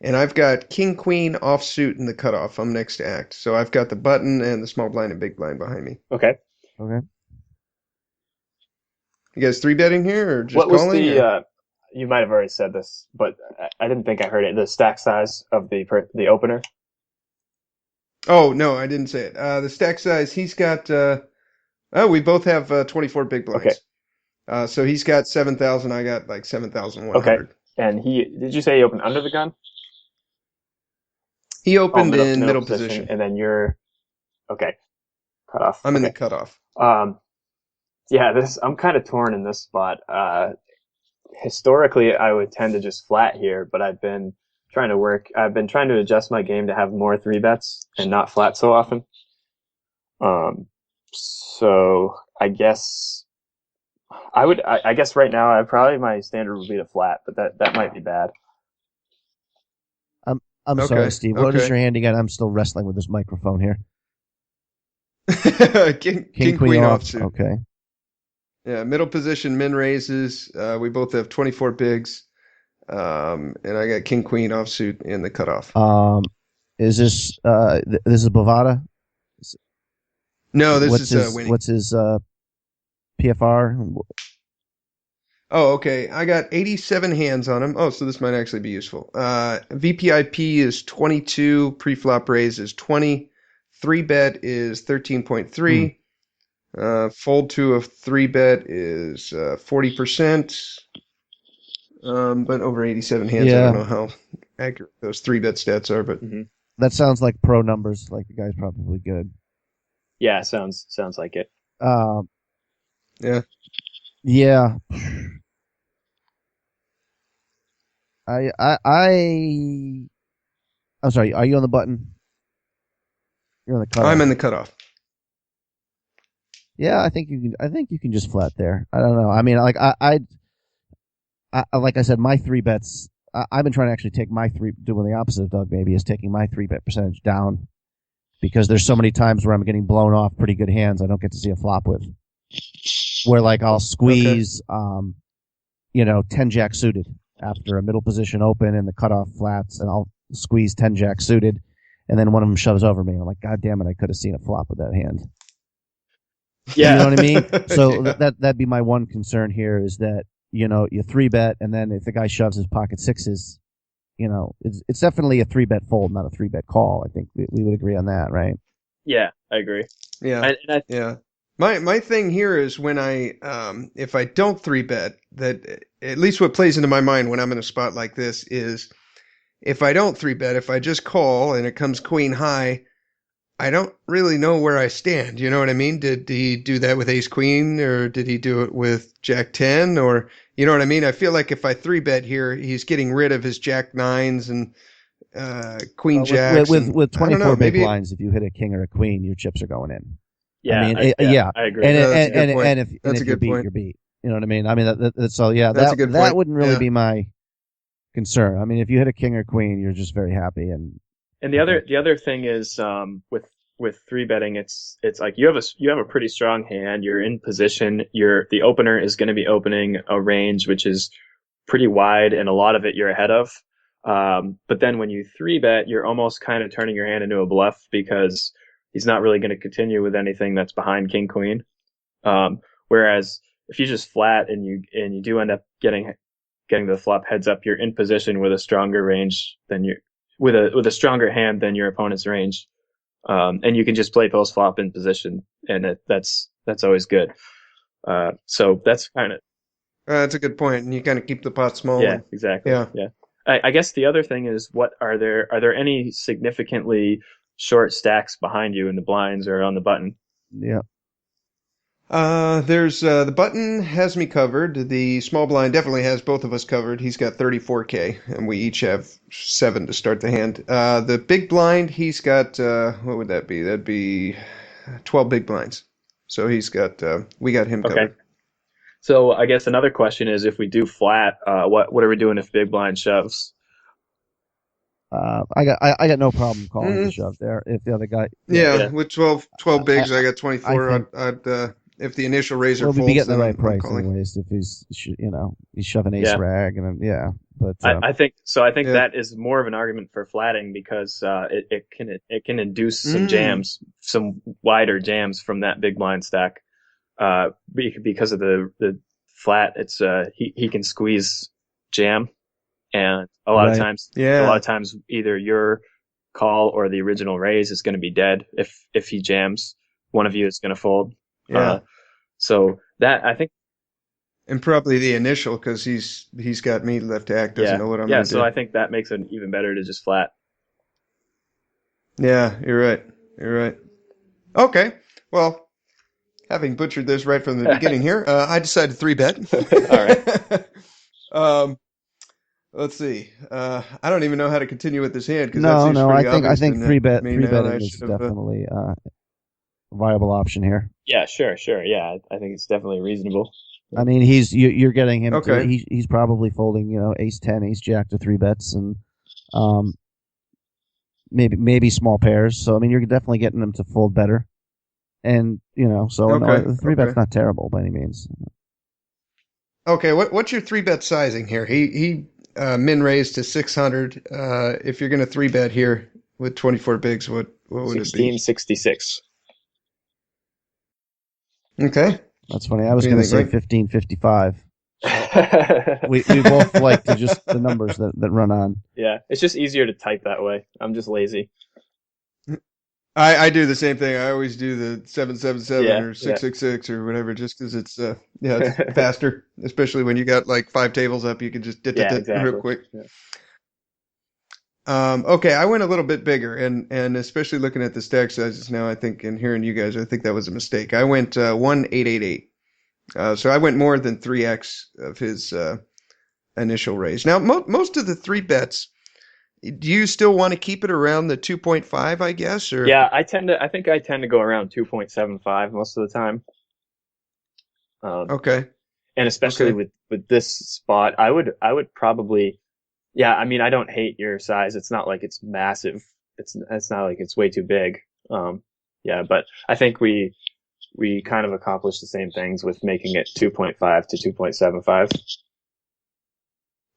And I've got king, queen, offsuit in the cutoff. I'm next to act. So I've got the button and the small blind and big blind behind me. Okay. Okay. You guys three betting here or just what was calling? You might have already said this, but I didn't think I heard it. The stack size of the opener. Oh, no, I didn't say it. The stack size, he's got, we both have 24 big Okay. blinds. So he's got 7,000. I got like Okay. 7,100. And did you say he opened under the gun? He Oh, opened in middle middle position, position. and then you're okay. Cut off. I'm in the Okay. cutoff. Um, yeah, I'm kind of torn in this spot. Historically, I would tend to just flat here, but I've been trying to adjust my game to have more three bets and not flat so often. So I guess I guess right now, my standard would be to flat, but that might be bad. I'm sorry, Okay. Steve. What is Okay. your hand again? I'm still wrestling with this microphone here. King queen queen off. offsuit. Okay. Yeah, middle position min raises. We both have 24 bigs. And I got king queen offsuit in the cutoff. Is this this is Bovada? No, this is winning. What's his PFR? Oh, okay. I got 87 hands on him. Oh, so this might actually be useful. VPIP is 22. Pre-flop raise is 20. 3-bet is 13.3. Fold to a 3-bet is 40%. But over 87 hands, I don't know how accurate those 3-bet stats are, but That sounds like pro numbers. Like the guy's probably good. Yeah, sounds like it. yeah. Yeah. I'm sorry. Are you on the button? You're on the cutoff. I'm in the cutoff. Yeah, I think you can. I think you can just flat there. I don't know. I mean, like like I said, my 3-bets. I've been trying to actually take doing the opposite of Doug. Maybe is taking my 3-bet percentage down because there's so many times where I'm getting blown off pretty good hands I don't get to see a flop with. Where like I'll squeeze, 10 jack suited after a middle position open and the cutoff flats, and I'll squeeze 10 jack suited, and then one of them shoves over me. I'm like, God damn it, I could have seen a flop with that hand. Yeah. You know what I mean? So that'd be my one concern here is that, you 3-bet, and then if the guy shoves his pocket sixes, it's definitely a 3-bet fold, not a 3-bet call. I think we would agree on that, right? Yeah, I agree. Yeah. Yeah. My thing here is when if I don't 3-bet, that at least what plays into my mind when I'm in a spot like this is if I don't 3-bet, if I just call and it comes queen high, I don't really know where I stand. You know what I mean? Did he do that with ace queen, or did he do it with jack 10, or you know what I mean? I feel like if I 3-bet here, he's getting rid of his jack nines and queen jacks. With 24 big maybe blinds, if you hit a king or a queen, your chips are going in. Yeah, I agree. And that's if a you're good beat, point. you're beat. You know what I mean? I mean that's so yeah. That's a good point. That wouldn't really Yeah. be my concern. I mean, if you hit a king or queen, you're just very happy. And the other thing is with 3-betting, it's like you have a pretty strong hand. You're in position. The opener is going to be opening a range which is pretty wide, and a lot of it you're ahead of. But then when you 3-bet, you're almost kind of turning your hand into a bluff because he's not really going to continue with anything that's behind king queen. Whereas if you just flat and you do end up getting the flop heads up, you're in position with a stronger range than with a stronger hand than your opponent's range. And you can just play post flop in position, and that's always good. So that's kind of That's a good point, and you kind of keep the pot small. yeah, exactly. Yeah. I guess the other thing is, are there any significantly short stacks behind you in the blinds or on the button? yeah. There's the button has me covered. The small blind definitely has both of us covered. He's got 34K, and we each have 7 to start the hand. The big blind, he's got what would that be? That'd be 12 big blinds. So he's got we got him covered. So I guess another question is, if we do flat, what are we doing if big blind shoves? I got no problem calling the shove there. If the other guy, with 12 bigs, I got 24. I'd if the initial raiser folds, we'll be getting the right I'm price calling. anyways. If he's he's shoving ace rag and but I think that is more of an argument for flatting because it can induce some jams, some wider jams from that big blind stack. Because of the flat, it's he can squeeze jam, and a lot of times either you're call or the original raise is going to be dead. If he jams, one of you is going to fold. Yeah. So that, I think, And probably the initial, because he's got me left to act, doesn't know what I'm yeah. going to So do. I think that makes it even better to just flat. Yeah, you're right. You're right. Okay. Well, having butchered this right from the beginning here, I decided to 3-bet. All right. Let's see. I don't even know how to continue with this hand because that No, seems no. pretty I obvious think to three me now. I betting is should have. definitely a viable option here. Yeah, sure. Yeah, I think it's definitely reasonable. I mean, you're getting him to Okay. he's probably folding, ace 10, ace jack to 3-bets, and um maybe small pairs. So I mean, you're definitely getting him to fold better, and so no, Okay. the 3-bet's Okay. not terrible by any means. Okay. What's your 3-bet sizing here? He min raised to 600. If you're going to 3-bet here with 24 bigs, what would it be? 1666. Okay. That's funny. I What was do you going to think, say Mike? 1555. We both like to just the numbers that run on. Yeah, it's just easier to type that way. I'm just lazy. I do the same thing. I always do the 777 Yeah, or 666 or whatever, just because it's it's faster. Especially when you got like 5 tables up, you can just dit Yeah, real exactly. quick. Yeah. Okay, I went a little bit bigger, and especially looking at the stack sizes now, I think, and hearing you guys, I think that was a mistake. I went 1888. So I went more than 3x of his initial raise. Now, most of the 3-bets. Do you still want to keep it around the 2.5, I guess, or? Yeah, I think I tend to go around 2.75 most of the time. Okay. And especially Okay. with this spot, I would probably, yeah, I mean, I don't hate your size. It's not like it's massive. It's not like it's way too big. Yeah, but I think we kind of accomplished the same things with making it 2.5 to 2.75.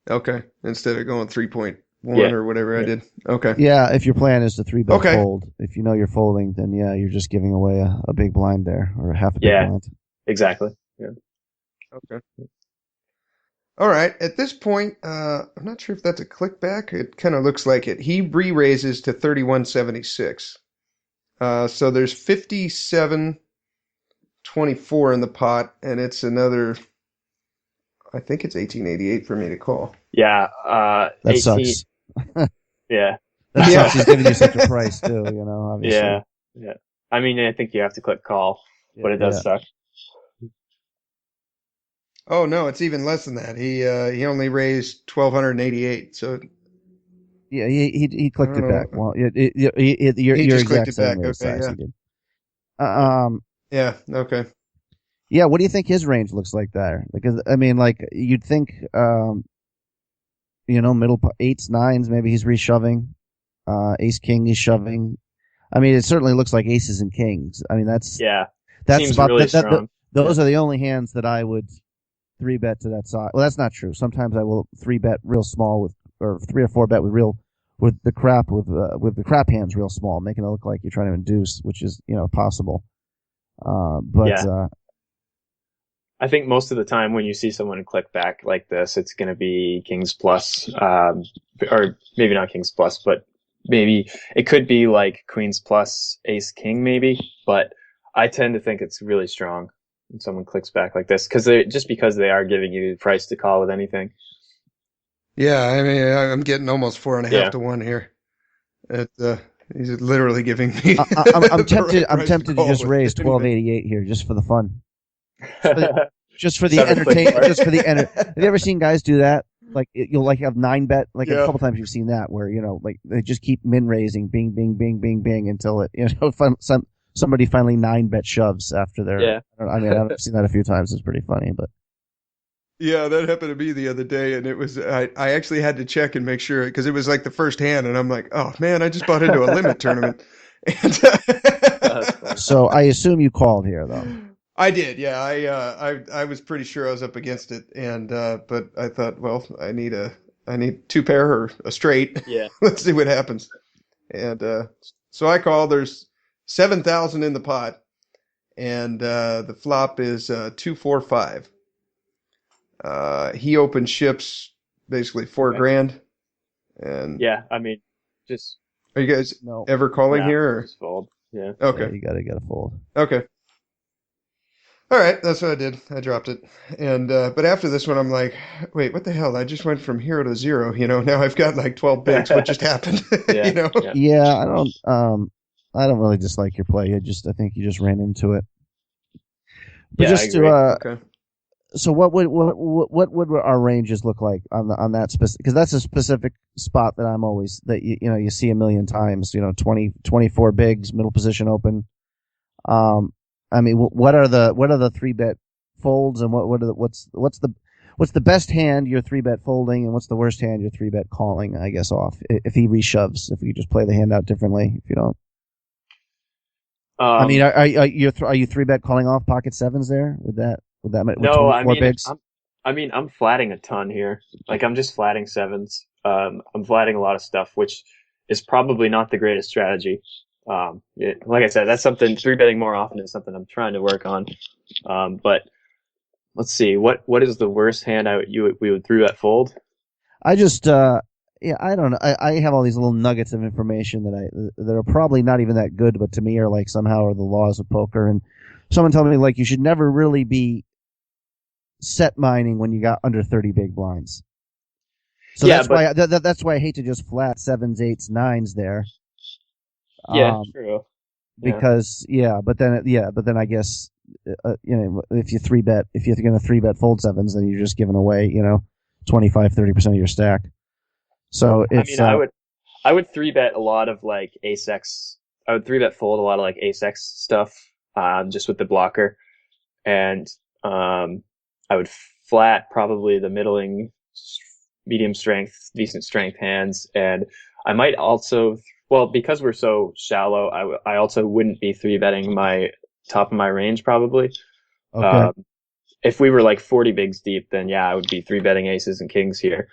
Okay. Instead of going 3.1 Yeah. or whatever I Yeah. did. Okay. Yeah, if your plan is to 3-bet Okay. fold, if you know you're folding, then yeah, you're just giving away a big blind there, or half a big Yeah. blind. Exactly. Yeah. Okay. All right. At this point, I'm not sure if that's a click back. It kind of looks like it. He re-raises to 3176. So there's 5724 in the pot, and it's another. I think it's 1888 for me to call. Yeah. That 18. sucks. Yeah. That Yeah. sucks. He's giving you such a price too. Obviously. Yeah. Yeah. I mean, I think you have to click call, but it does Yeah. suck. Oh no, it's even less than that. He only raised 1288. So Yeah, he I clicked don't it back. know. Well, He your just clicked exact it same back. raise Okay, size yeah. he did. Yeah, okay. Yeah. What do you think his range looks like there? Because I mean, like you'd think, middle eights, nines, maybe he's reshoving. Ace king is shoving. I mean, it certainly looks like aces and kings. I mean, that's Seems about really strong. those are the only hands that I would 3-bet to that side. Well, that's not true. Sometimes I will 3-bet real small or 3 or 4-bet with the crap hands real small, making it look like you're trying to induce, which is possible. But I think most of the time when you see someone click back like this, it's going to be kings plus, or maybe not kings plus, but maybe it could be like queens plus ace king maybe. But I tend to think it's really strong when someone clicks back like this because they are giving you the price to call with anything. Yeah, I mean, I'm getting almost 4.5 Yeah. to 1 here. He's literally giving me. I'm the tempted. right I'm price tempted to call just with raise anything. 1288 here, just for the fun, just for the Seven click entertain, bar. just for the Have you ever seen guys do that? Like you'll like have 9-bet, like a Yeah. couple times you've seen that where like they just keep min raising, bing, bing, bing, bing, bing until it somebody finally 9-bet shoves after their. Yeah. I mean, I've seen that a few times. It's pretty funny, but. Yeah, that happened to me the other day, and it was I actually had to check and make sure because it was like the first hand, and I'm like, oh man, I just bought into a limit tournament. And So I assume you called here, though. I did, yeah. I was pretty sure I was up against it, and but I thought, well, I need 2 pair or a straight. Yeah. Let's see what happens. And so I call. There's 7,000 in the pot, and the flop is 245. He opened ships basically 4 grand, and Yeah. I mean, just Are you guys No. ever calling No, here? Or? just fold. Yeah. Okay. Yeah, you gotta fold. Okay. All right, that's what I did. I dropped it, and but after this one, I'm like, wait, what the hell? I just went from hero to zero. Now I've got like 12 bigs. What just happened? Yeah. Yeah. Yeah, I don't really dislike your play. I think you just ran into it. But Yeah, I just agree. to Okay. so what would our ranges look like on that specific? Because that's a specific spot that I'm always that you see a million times. 24 bigs, middle position open. I mean, what are the 3-bet folds, and what's the best hand you're 3-bet folding, and what's the worst hand you're 3-bet calling? I guess off if he reshoves. If we just play the hand out differently, if you don't. I mean, are you 3-bet calling off pocket sevens there with that with No, 24 bigs? I'm flatting a ton here. Like I'm just flatting sevens. I'm flatting a lot of stuff, which is probably not the greatest strategy. Like I said, that's something 3-betting more often is something I'm trying to work on. But let's see, what is the worst hand we would 3-bet fold? I just yeah, I don't know. I have all these little nuggets of information that are probably not even that good, but to me are like somehow are the laws of poker. And someone told me like you should never really be set mining when you got under 30 big blinds. So Yeah, that's why I hate to just flat sevens, eights, nines there. Yeah, true. Because but then I guess if you're going to 3-bet fold sevens, then you're just giving away 25-30% of your stack. So it's I would 3-bet a lot of like ace x. I would 3-bet fold a lot of like ace x stuff, just with the blocker, and I would flat probably the medium strength, decent strength hands, and I might also, well, because we're so shallow, I also wouldn't be 3-betting my top of my range probably. okay. If we were like 40 bigs deep, then yeah, I would be 3-betting aces and kings here.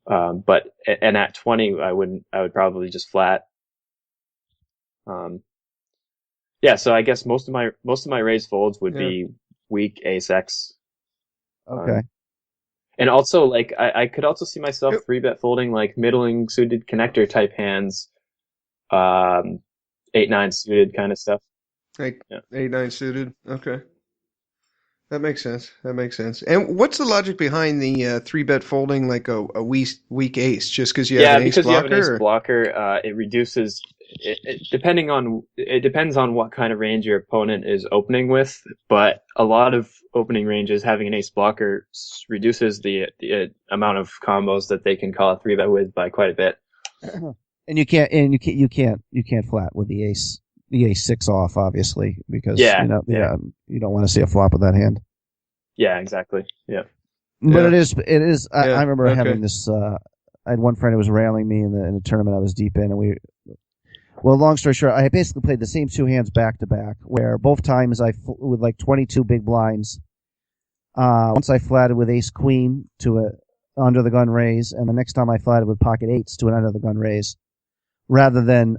But at 20, I would probably just flat. Yeah, so I guess most of my raised folds would be weak ace x. Okay. And also, like, I could also see myself 3-bet folding like middling suited connector type hands, 8-9 suited kind of stuff. Like 8-9 suited. Okay. That makes sense. And what's the logic behind the 3-bet folding like a weak ace? Just because you have an ace because blocker? you have an ace blocker, it reduces. It depends on what kind of range your opponent is opening with, but a lot of opening ranges having an ace blocker reduces the amount of combos that they can call a 3-bet with by quite a bit. And you can't flat with the ace 6 off, obviously, because you don't want to see a flop with that hand. Yeah, exactly. Yeah. But it is. I remember having this. I had one friend who was railing me in a tournament I was deep in, and long story short, I basically played the same 2 hands back to back, where both times with like 22 big blinds. Once I flatted with ace queen to a under the gun raise, and the next time I flatted with pocket eights to an under the gun raise, rather than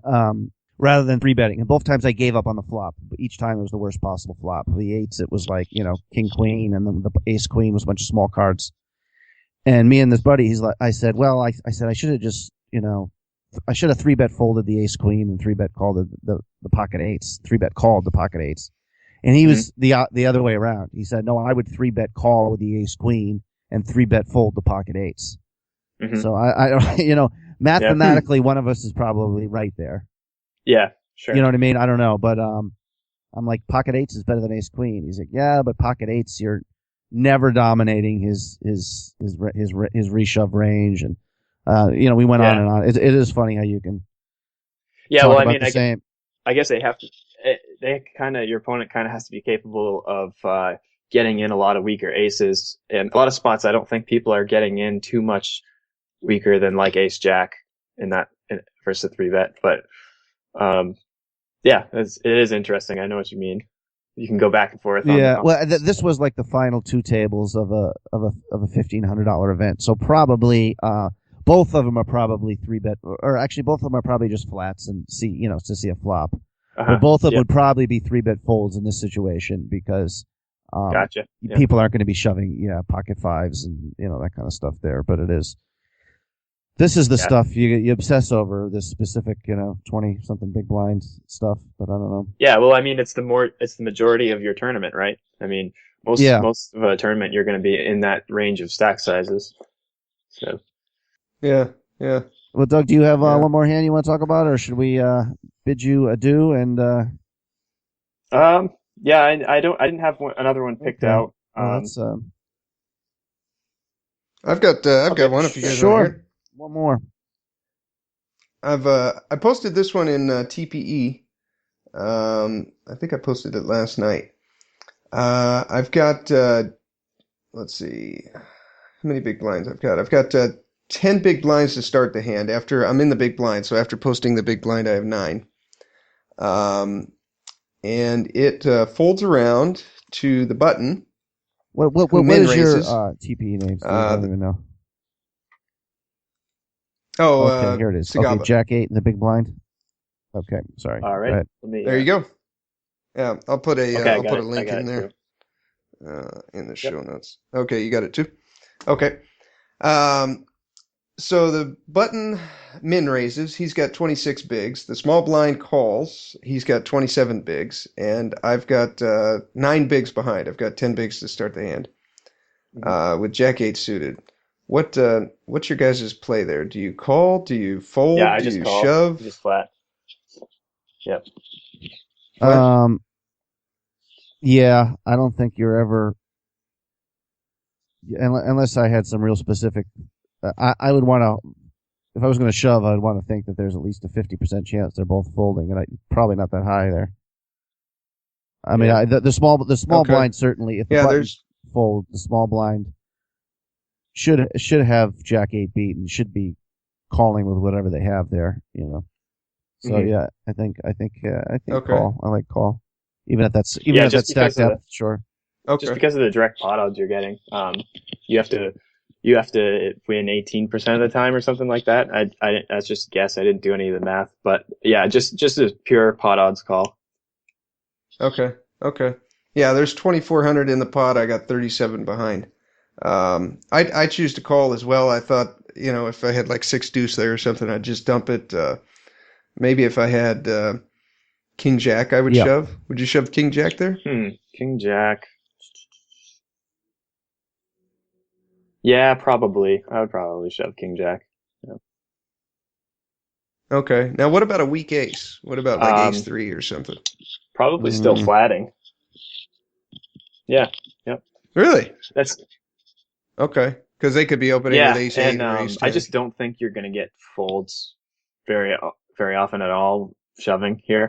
3-betting. And both times I gave up on the flop, but each time it was the worst possible flop. The eights, it was like king queen, and then the ace queen was a bunch of small cards. And me and this buddy, I said I should have just I should have 3-bet folded the ace queen and 3-bet called the pocket eights. 3-bet called the pocket eights, and he was the other way around. He said, no, I would 3-bet call with the ace queen and 3-bet fold the pocket eights. Mm-hmm. So I mathematically one of us is probably right there. Yeah, sure. You know what I mean? I don't know, but I'm like pocket eights is better than ace queen. He's like, yeah, but pocket eights you're never dominating his reshove range, and we went on and on. It is funny how you can. Yeah, well, I mean, I guess they have to. Your opponent kind of has to be capable of getting in a lot of weaker aces, and a lot of spots. I don't think people are getting in too much weaker than like ace jack versus a 3-bet, but. It is interesting. I know what you mean. You can go back and forth. This was like the final 2 tables of a $1,500 event. So probably both of them are probably 3-bet, or actually both of them are probably just flats and to see a flop. But both of them would probably be 3-bet folds in this situation because gotcha. People aren't going to be shoving pocket fives and that kind of stuff there. But it is. This is the Yeah. stuff you obsess over, this specific, 20 something big blinds stuff, but I don't know. Yeah, well, I mean, it's the majority of your tournament, right? I mean, Yeah. most of a tournament, you're going to be in that range of stack sizes. So, Yeah, yeah. Well, Doug, do you have Yeah. one more hand you want to talk about, or should we bid you adieu? And yeah, I didn't have another one picked Okay. out. Well, that's I've got Okay, one if you guys want to sure. hear it. One more. I posted this one in TPE. I think I posted it last night. I've got let's see, how many big blinds I've got. I've got 10 big blinds to start the hand. After I'm in the big blind, so after posting the big blind, I have 9. And it folds around to the button. What min is your raises. TPE name, Steve? I don't even know. Oh, Okay, here it is. Sagaba. Okay, Jack 8 in the big blind. Okay, sorry. all Go right. ahead. There you go. Yeah, I'll put a Okay, I'll put a link in there in the show notes. Okay, you got it too. Okay. So the button min raises. He's got 26 bigs. The small blind calls. He's got 27 bigs, and I've got 9 bigs behind. I've got 10 bigs to start the hand. With Jack 8 suited. What's your guys' play there? Do you call? Do you fold? Yeah, I do just you call. shove? Just flat. Yep. Flat? Yeah, I don't think you're ever, unless I had some real specific. I would want to, if I was going to shove, I'd want to think that there's at least a 50% chance they're both folding, and probably not that high there. I mean, the small Okay. blind certainly. If the button fold, the small blind should have Jack 8 beat and should be calling with whatever they have there. So yeah, I think Okay. call. I like call, even if that's stacked up. Sure. Okay. Just because of the direct pot odds you're getting, you have to win 18% of the time or something like that. That's just a guess. I didn't do any of the math, but yeah, just a pure pot odds call. Okay. Yeah, there's 2,400 in the pot. I got 37 behind. I choose to call as well. I thought, if I had like 6 deuce there or something, I'd just dump it. Maybe if I had King Jack, I would shove. Would you shove King Jack there? King Jack. Yeah, probably. I would probably shove King Jack. Yeah. Okay. Now, what about a weak ace? What about like ace 3 or something? Probably still flatting. Yeah. Yep. Really? That's okay. Because they could be opening with ace 8 or ace 10. I just don't think you're going to get folds very often at all shoving here.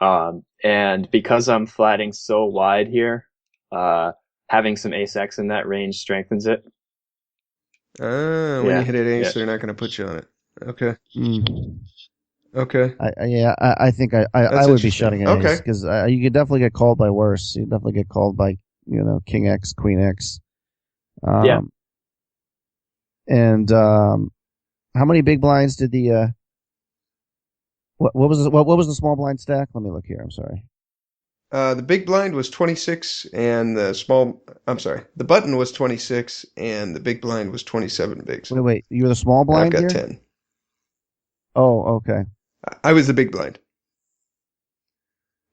And because I'm flatting so wide here, having some ace X in that range strengthens it. When you hit an ace, they're not going to put you on it. Okay. Okay. I think I would be shutting an ace because you could definitely get called by worse. You definitely get called by King X, Queen X. And how many big blinds did the what was the small blind stack? Let me look here. I'm sorry. The big blind was 26, and the button was 26, and the big blind was 27 bigs. Wait, you were the small blind I've got here? 10. Oh, okay. I was the big blind.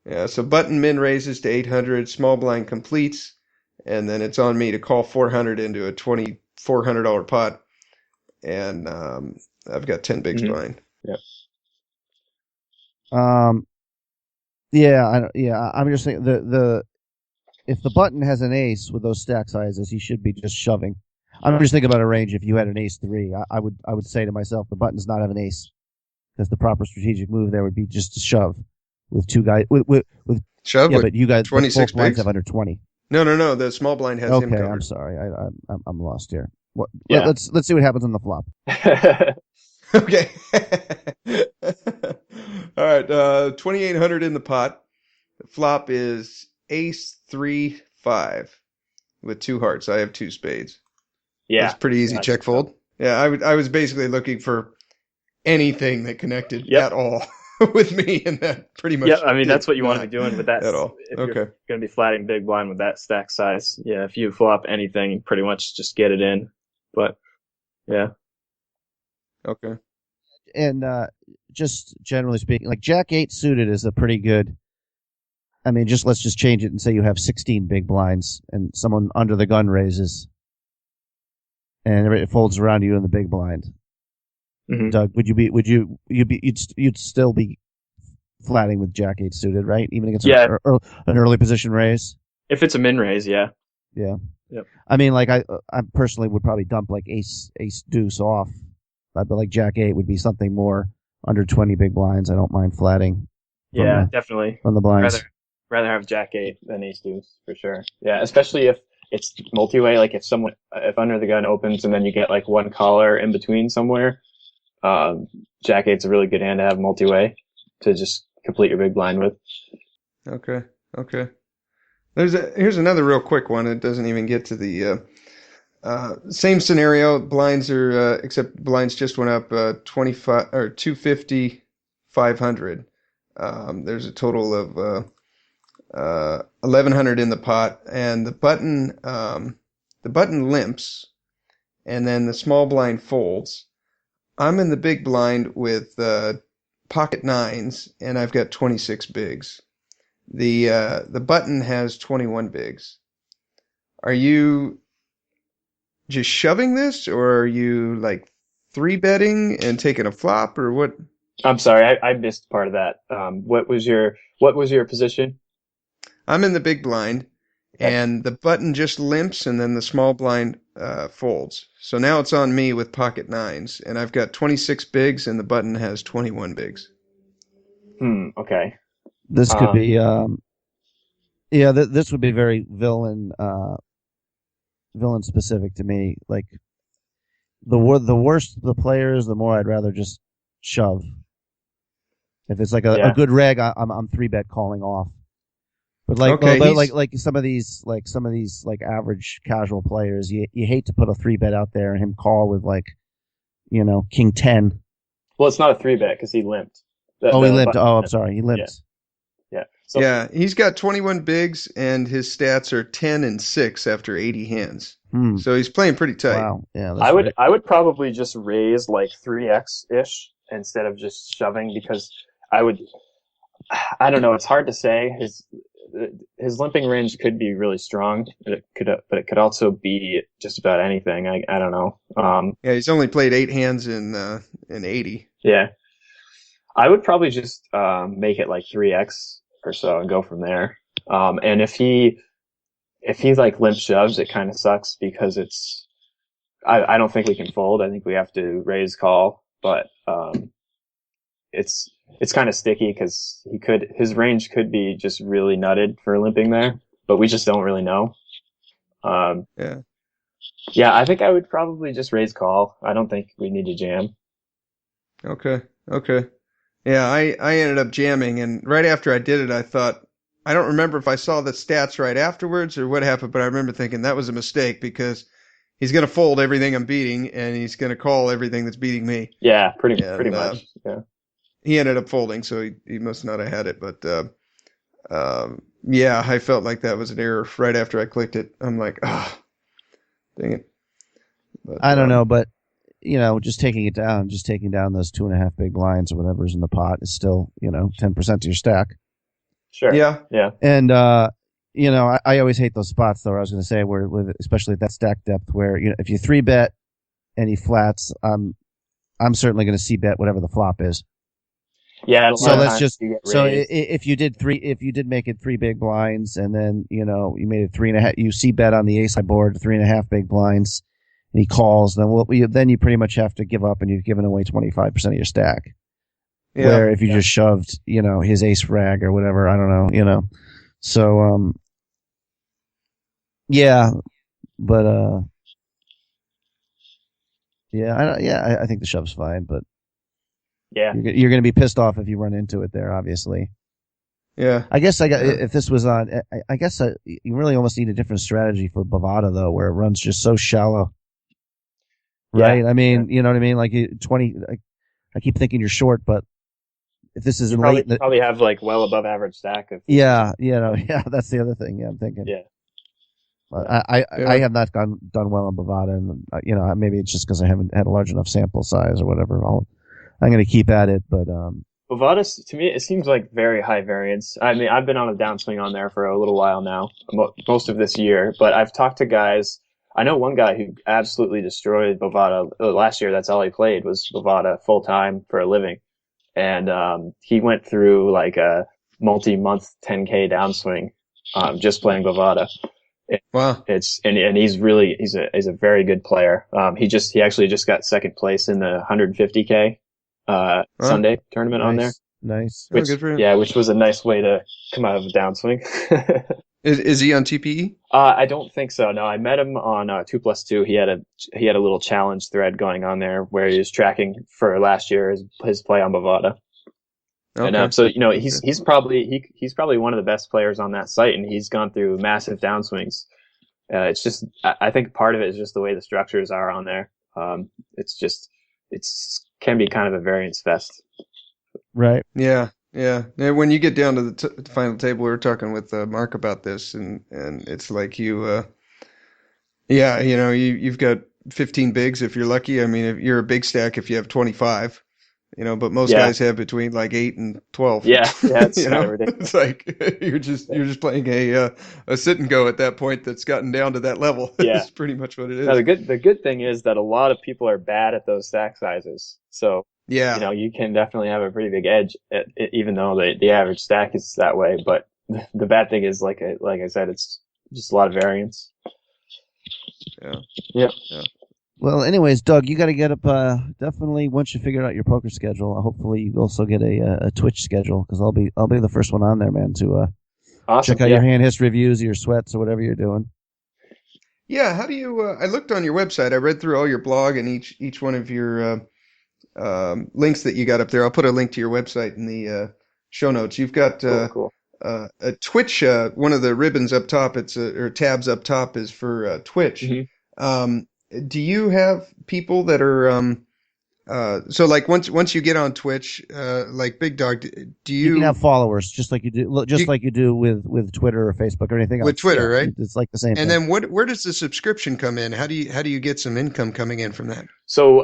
Yeah, so button min raises to 800, small blind completes, and then it's on me to call 400 into a $2,400 pot, and I've got 10 bigs behind. Yep. I'm just saying if the button has an ace with those stack sizes, he should be just shoving. I'm just thinking about a range. If you had an ace 3, I would say to myself, the button does not have an ace, because the proper strategic move there would be just to shove with 2 guys with shove. Yeah, but you guys 26 both blinds bigs have under 20. No. The small blind has him covered. Okay, I'm sorry. I'm lost here. Yeah. Let's see what happens on the flop. Okay. All right. 2,800 in the pot. The flop is ace 3 5 with 2 hearts. I have 2 spades. Yeah. That's pretty easy check fold. Yeah, I was basically looking for anything that connected at all with me, and that pretty much. Yeah, I mean that's what you want to be doing with that at all. If you're going to be flatting big blind with that stack size, yeah. If you flop anything, you pretty much just get it in. But yeah. Okay. And just generally speaking, like Jack 8 suited is a pretty good. I mean, let's just change it and say you have 16 big blinds and someone under the gun raises, and it folds around you in the big blind. Mm-hmm. Doug, you'd still be flatting with Jack 8 suited, right? Even against an early position raise. If it's a min raise, yeah. Yeah. Yep. I mean, like I personally would probably dump like ace deuce off, but like Jack 8 would be something more under 20 big blinds. I don't mind flatting. Yeah, definitely. From the blinds. Rather have Jack 8 than ace deuce for sure. Yeah, especially if it's multi-way. Like if under the gun opens and then you get like one caller in between somewhere, Jack 8's a really good hand to have multi-way to just complete your big blind with. Okay. Here's another real quick one. It doesn't even get to the same scenario. Blinds are except blinds just went up 25 or 250, 500. There's a total of 1100 in the pot, and the button limps, and then the small blind folds. I'm in the big blind with pocket nines, and I've got 26 bigs. The button has 21 bigs. Are you just shoving this, or are you like 3-betting and taking a flop, or what? I'm sorry, I missed part of that. What was your position? I'm in the big blind, and the button just limps, and then the small blind folds. So now it's on me with pocket nines, and I've got 26 bigs, and the button has 21 bigs. Okay. This could be, this would be very villain specific to me. Like the worse the players, the more I'd rather just shove. If it's like a good reg, I'm 3-bet calling off. But like some of these average casual players, you hate to put a 3-bet out there and him call with king 10. Well, it's not a 3-bet because he limped. He limped. I'm sorry, he limped. Yeah. So, he's got 21 bigs, and his stats are 10 and 6 after 80 hands. So he's playing pretty tight. Wow. Yeah. I would probably just raise like 3x ish instead of just shoving, because I don't know. It's hard to say. His limping range could be really strong, but it could also be just about anything. I don't know. He's only played 8 hands in 80. Yeah. I would probably just make it like 3x or so and go from there. And if he like limp shoves, it kind of sucks because I don't think we can fold. I think we have to raise call, but it's kind of sticky because his range could be just really nutted for limping there, but we just don't really know. Yeah, I think I would probably just raise call. I don't think we need to jam. Okay. Yeah, I ended up jamming, and right after I did it, I thought, I don't remember if I saw the stats right afterwards or what happened, but I remember thinking that was a mistake because he's going to fold everything I'm beating, and he's going to call everything that's beating me. Yeah, pretty much. Yeah. He ended up folding, so he must not have had it, but I felt like that was an error right after I clicked it. I'm like, dang it. But, I don't know, but just taking down those 2.5 big blinds or whatever's in the pot is still, 10% of your stack. Sure. Yeah. And, I always hate those spots, though. I was going to say, where, especially at that stack depth, where, if you 3-bet and he flats, I'm certainly going to c-bet whatever the flop is. Yeah. So let's just, if you did make it 3 big blinds and then, you made it 3.5, you c-bet on the ace high board, 3.5 big blinds, and he calls, then you pretty much have to give up, and you've given away 25% of your stack. Yeah, where if you just shoved, his ace rag or whatever, I don't know, So, but I think the shove's fine, but yeah, you're going to be pissed off if you run into it there, obviously. Yeah. I guess if this was on, I guess you really almost need a different strategy for Bovada, though, where it runs just so shallow. Right? I mean, you know what I mean? Like 20, I keep thinking you're short, but if this is you probably have like well above average stack. That's the other thing. Yeah, I'm thinking. Yeah. I have not done well on Bovada, and maybe it's just because I haven't had a large enough sample size or whatever. I'm going to keep at it, but Bovada, to me, it seems like very high variance. I mean, I've been on a downswing on there for a little while now, most of this year, but I've talked to guys. I know one guy who absolutely destroyed Bovada last year. That's all he played was Bovada full time for a living. And he went through like a multi-month 10K downswing just playing Bovada. Wow. And he's a very good player. He actually just got second place in the 150K Sunday tournament on there. Nice. Which, good for him. which was a nice way to come out of a downswing. Is he on TPE? I don't think so. No, I met him on 2+2. He had a little challenge thread going on there where he was tracking for last year his play on Bovada. Okay. And so he's probably one of the best players on that site, and he's gone through massive downswings. It's just I think part of it is just the way the structures are on there. It's can be kind of a variance fest. Right. Yeah. When you get down to the final table, we were talking with Marc about this, and it's like you've got 15 bigs if you're lucky. I mean, if you're a big stack if you have 25. But most guys have between like 8 and 12. Yeah, it's kind of ridiculous. It's like you're just playing a sit and go at that point that's gotten down to that level. Yeah. That's pretty much what it is. Now, the good thing is that a lot of people are bad at those stack sizes. So yeah, you can definitely have a pretty big edge at it, even though the average stack is that way. But the bad thing is, like I said, it's just a lot of variance. Yeah. Well, anyways, Doug, you got to get up definitely once you figure out your poker schedule. Hopefully, you also get a Twitch schedule because I'll be the first one on there, man, to awesome. Check out your hand history reviews, your sweats, or whatever you're doing. Yeah, how do you? I looked on your website. I read through all your blog and each one of your links that you got up there. I'll put a link to your website in the show notes. You've got cool. A Twitch. One of the ribbons up top, or tabs up top, is for Twitch. Mm-hmm. Do you have people that are so like once you get on Twitch, like Big Dog, do you can have followers just like you do like you do with Twitter or Facebook or anything else. With Twitter, right? It's like the same and thing. then where does the subscription come in? How do you get some income coming in from that? So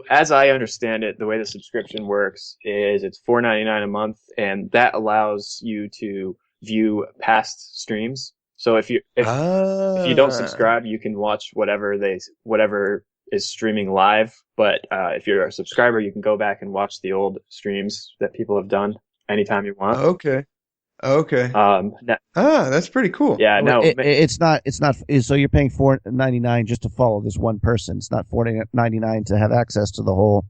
as I understand it, the way the subscription works is it's $4.99 a month, and that allows you to view past streams. So if you don't subscribe, you can watch whatever is streaming live. But if you're a subscriber, you can go back and watch the old streams that people have done anytime you want. Okay. That's pretty cool. Yeah. No, it's not. So you're paying $4.99 just to follow this one person. It's not $4.99 to have access to the whole.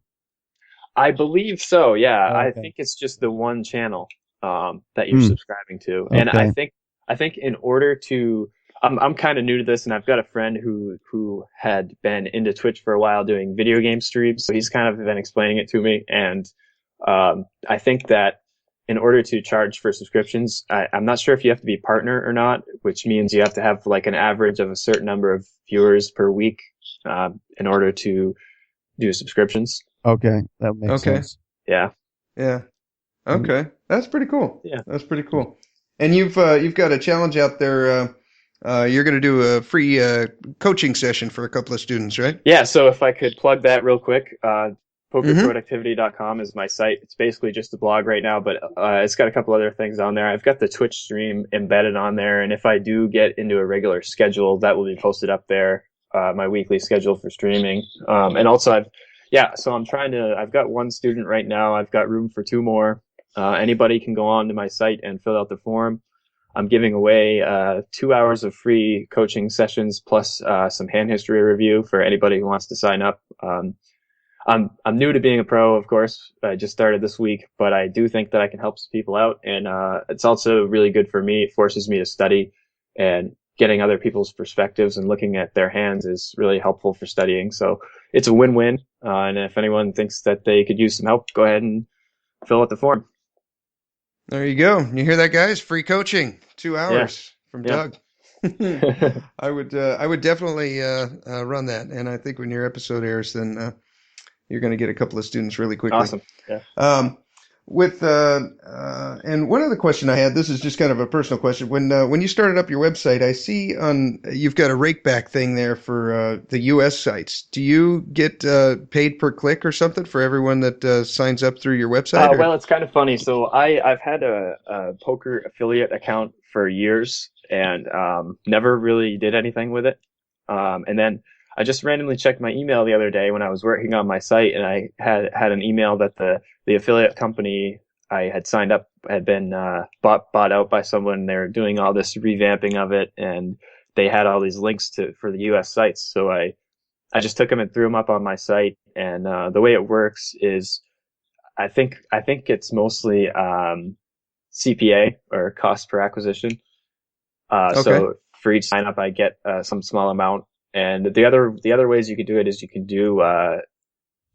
I believe so. Yeah. Okay. I think it's just the one channel that you're subscribing to, and okay. I think in order to, I'm kind of new to this, and I've got a friend who had been into Twitch for a while doing video game streams, so he's kind of been explaining it to me, and I think that in order to charge for subscriptions, I'm not sure if you have to be partner or not, which means you have to have like an average of a certain number of viewers per week in order to do subscriptions. Okay, that makes sense. Yeah. Okay, that's pretty cool. Yeah, that's pretty cool. And you've got a challenge out there. You're going to do a free coaching session for a couple of students, right? Yeah. So if I could plug that real quick, pokerproductivity.com is my site. It's basically just a blog right now, but it's got a couple other things on there. I've got the Twitch stream embedded on there, and if I do get into a regular schedule, that will be posted up there. My weekly schedule for streaming, and also I've got one student right now. I've got room for 2 more. Anybody can go on to my site and fill out the form. I'm giving away 2 hours of free coaching sessions plus some hand history review for anybody who wants to sign up. I'm new to being a pro, of course. I just started this week, but I do think that I can help some people out, and it's also really good for me. It forces me to study, and getting other people's perspectives and looking at their hands is really helpful for studying. So it's a win-win. And if anyone thinks that they could use some help, go ahead and fill out the form. There you go. You hear that, guys? Free coaching, 2 hours from Doug. I would definitely run that, and I think when your episode airs, then you're going to get a couple of students really quickly. Awesome. Yeah. with and one other question I had. This is just kind of a personal question. When you started up your website, I see on you've got a rakeback thing there for the U.S. sites. Do you get paid per click or something for everyone that signs up through your website? Or Well, it's kind of funny. So I've had a poker affiliate account for years and never really did anything with it. And then I just randomly checked my email the other day when I was working on my site, and I had an email that the affiliate company I had signed up had been bought out by someone. They're doing all this revamping of it, and they had all these links for the U.S. sites. So I just took them and threw them up on my site. And the way it works is I think it's mostly CPA, or cost per acquisition. Okay. So for each sign up, I get some small amount. And the other ways you could do it is you can do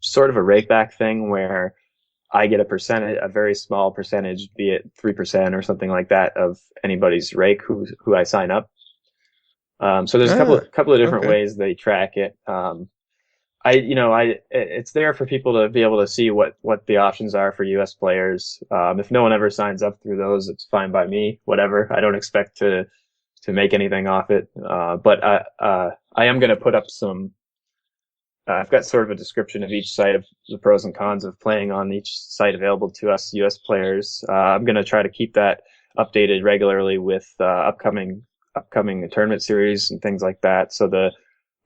sort of a rake back thing where I get a very small percentage, be it 3% or something like that, of anybody's rake who I sign up. So there's a couple of different Okay. ways they track it. It's there for people to be able to see what the options are for U.S. players. If no one ever signs up through those, it's fine by me. Whatever. I don't expect to make anything off it. But I am going to put up some. I've got sort of a description of each site, of the pros and cons of playing on each site available to us U.S. players. I'm going to try to keep that updated regularly with upcoming tournament series and things like that. So the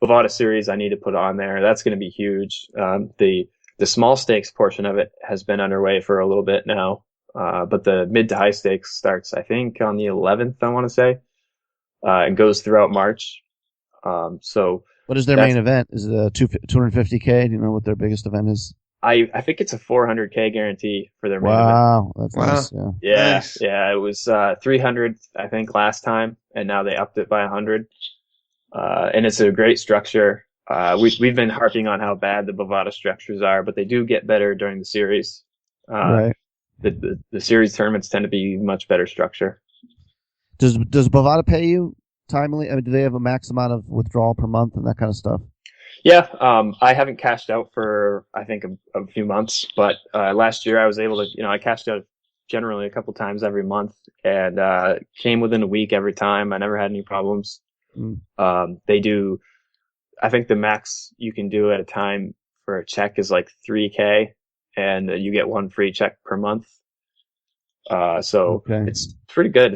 Bovada series I need to put on there. That's going to be huge. The small stakes portion of it has been underway for a little bit now, but the mid to high stakes starts, I think, on the 11th, I want to say, and goes throughout March. So What is their main event? Is it a 250K? Do you know what their biggest event is? I think it's a 400K guarantee for their main event. Wow, that's nice. Yeah. Nice. Yeah. It was 300, I think, last time, and now they upped it by 100. And it's a great structure. We've been harping on how bad the Bovada structures are, but they do get better during the series. Right. The series tournaments tend to be much better structure. Does Bovada pay you timely? I mean, do they have a max amount of withdrawal per month and that kind of stuff? Yeah, I haven't cashed out for, I think, a few months, but last year I was able to, I cashed out generally a couple times every month, and came within a week every time. I never had any problems. They do, I think the max you can do at a time for a check is like 3K, and you get one free check per month. So Okay. it's pretty good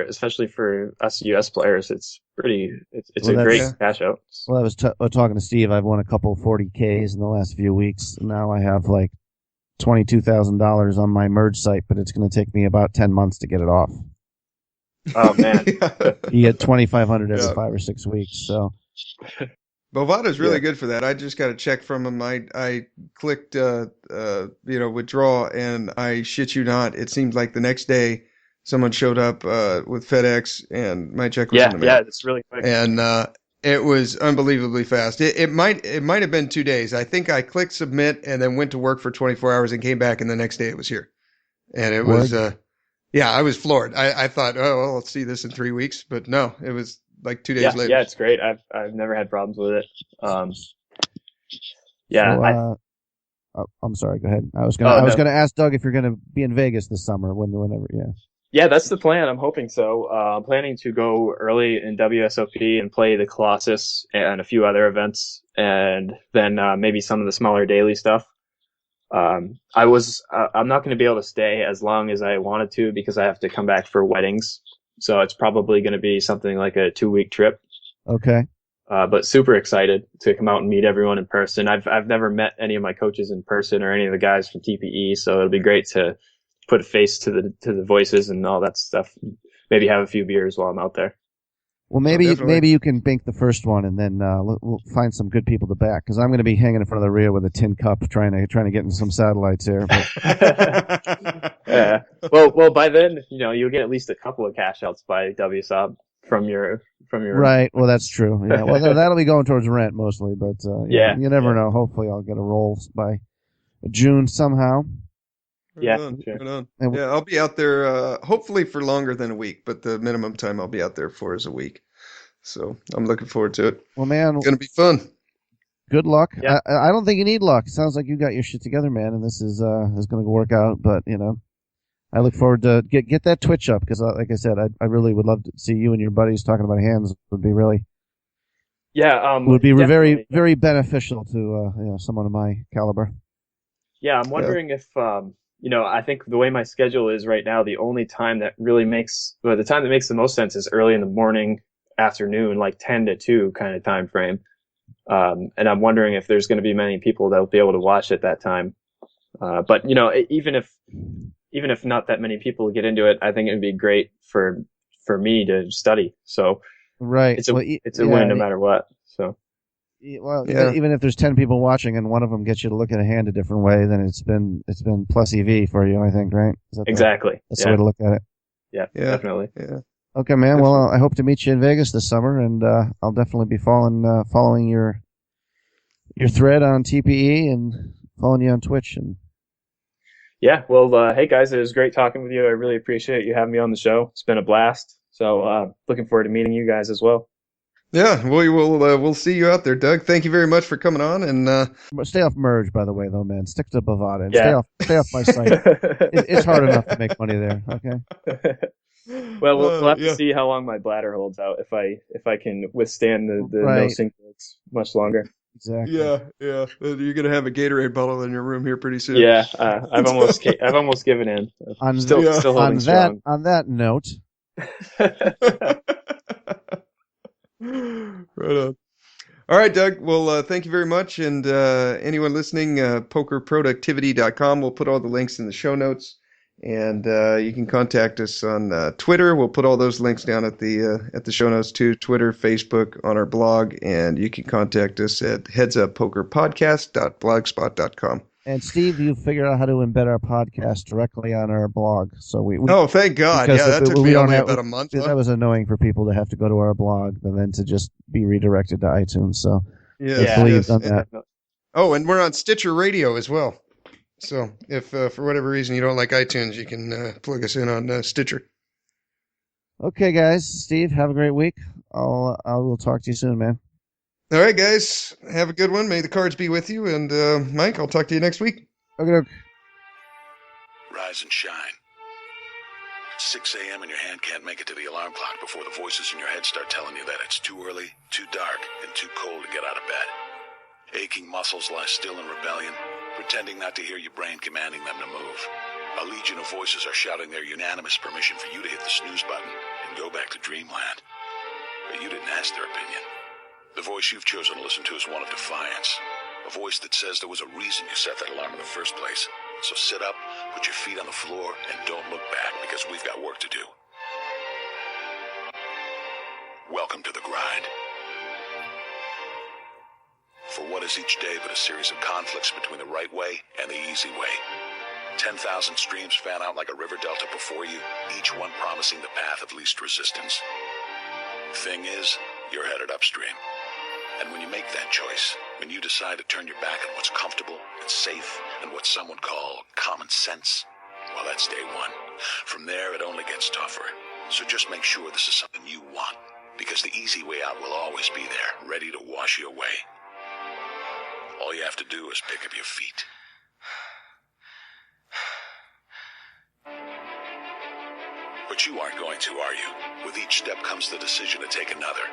especially for us US players. It's a great cash out. Well, I was talking to Steve. I've won a couple 40Ks in the last few weeks. And now I have like $22,000 on my merge site, but it's going to take me about 10 months to get it off. Oh man. You get 2,500 every 5 or 6 weeks. So Bovada's really good for that. I just got a check from them. I clicked withdraw, and I shit you not, it seemed like the next day someone showed up with FedEx, and my check was in the mail. Yeah, it's really quick. And it was unbelievably fast. It might have been 2 days. I think I clicked submit and then went to work for 24 hours and came back, and the next day it was here. And it was I was floored. I thought, oh well, I'll see this in 3 weeks, but no, it was like 2 days later. Yeah, it's great. I've never had problems with it. I'm sorry. Go ahead. I was gonna ask Doug if you're gonna be in Vegas this summer. Whenever. Yeah. Yeah, that's the plan. I'm hoping so. I'm planning to go early in WSOP and play the Colossus and a few other events, and then maybe some of the smaller daily stuff. I'm not going to be able to stay as long as I wanted to because I have to come back for weddings. So it's probably going to be something like a 2-week trip. Okay. But super excited to come out and meet everyone in person. I've never met any of my coaches in person or any of the guys from TPE, so it'll be great to put a face to the voices and all that stuff. Maybe have a few beers while I'm out there. Well, maybe you can bank the first one, and then we'll find some good people to back. Because I'm going to be hanging in front of the Rio with a tin cup, trying to get into some satellites here. Yeah. Well, by then, you'll get at least a couple of cash outs by WSOP from your. Right. Well, that's true. Yeah. Well, that'll be going towards rent mostly, but you never know. Hopefully, I'll get a roll by June somehow. Right on. Yeah, I'll be out there hopefully for longer than a week, but the minimum time I'll be out there for is a week. So I'm looking forward to it. Well, man, it's going to be fun. Good luck. Yeah. I don't think you need luck. Sounds like you got your shit together, man, and this is going to work out. But I look forward to get that Twitch up because, like I said, I really would love to see you and your buddies talking about hands. Would be really would be very very beneficial to someone of my caliber. Yeah, I'm wondering if I think the way my schedule is right now, the only time that really the time that makes the most sense is early in the morning, afternoon, like 10 to 2 kind of time frame. And I'm wondering if there's going to be many people that will be able to watch at that time. But even if not that many people get into it, I think it would be great for me to study. So right, it's a win no matter what. So even if there's 10 people watching and one of them gets you to look at a hand a different way, then it's been plus EV for you, I think, right? Exactly. That's the way to look at it. Yeah, definitely. Yeah. Okay, man. Well, I hope to meet you in Vegas this summer, and I'll definitely be following your thread on TPE and following you on Twitch. And yeah, well, hey guys, it was great talking with you. I really appreciate you having me on the show. It's been a blast. So looking forward to meeting you guys as well. Yeah, we'll see you out there, Doug. Thank you very much for coming on, and stay off Merge, by the way, though, man. Stick to Bovada. And yeah. stay off my site. It's hard enough to make money there. Okay. Well, we'll have to see how long my bladder holds out if I can withstand the no sync rates much longer. Exactly. Yeah. You're gonna have a Gatorade bottle in your room here pretty soon. Yeah, I've almost given in. Still holding strong. On that note. Right on. All right, Doug. Well, thank you very much. And anyone listening, pokerproductivity.com. We'll put all the links in the show notes. And you can contact us on Twitter. We'll put all those links down at the show notes too. Twitter, Facebook, on our blog. And you can contact us at headsuppokerpodcast.blogspot.com. And Steve, you figured out how to embed our podcast directly on our blog. So we thank God. Yeah, that took me only about a month. That was annoying for people to have to go to our blog and then to just be redirected to iTunes. So yes, on that. Oh, and we're on Stitcher Radio as well. So if for whatever reason you don't like iTunes, you can plug us in on Stitcher. Okay, guys. Steve, have a great week. I will talk to you soon, man. All right, guys. Have a good one. May the cards be with you. And Mike, I'll talk to you next week. Okay. Rise and shine. 6 a.m. and your hand can't make it to the alarm clock before the voices in your head start telling you that it's too early, too dark, and too cold to get out of bed. Aching muscles lie still in rebellion, pretending not to hear your brain commanding them to move. A legion of voices are shouting their unanimous permission for you to hit the snooze button and go back to dreamland. But you didn't ask their opinion. The voice you've chosen to listen to is one of defiance. A voice that says there was a reason you set that alarm in the first place. So sit up, put your feet on the floor, and don't look back because we've got work to do. Welcome to the grind. For what is each day but a series of conflicts between the right way and the easy way? 10,000 streams fan out like a river delta before you, each one promising the path of least resistance. Thing is, you're headed upstream. And when you make that choice, when you decide to turn your back on what's comfortable and safe and what some would call common sense, well, that's day one. From there, it only gets tougher. So just make sure this is something you want, because the easy way out will always be there, ready to wash you away. All you have to do is pick up your feet. But you aren't going to, are you? With each step comes the decision to take another.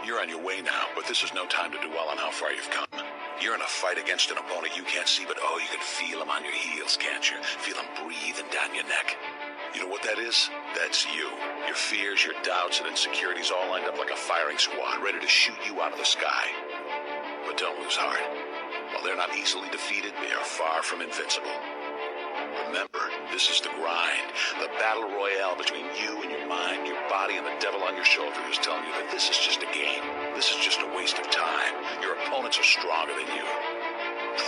You're on your way now, but this is no time to dwell on how far you've come. You're in a fight against an opponent you can't see, but oh, you can feel him on your heels, can't you? Feel him breathing down your neck. You know what that is? That's you. Your fears, your doubts, and insecurities all lined up like a firing squad, ready to shoot you out of the sky. But don't lose heart. While they're not easily defeated, they are far from invincible. Remember, this is the grind, the battle royale between you and your mind, your body, and the devil on your shoulder who's telling you that this is just a game. This is just a waste of time. Your opponents are stronger than you.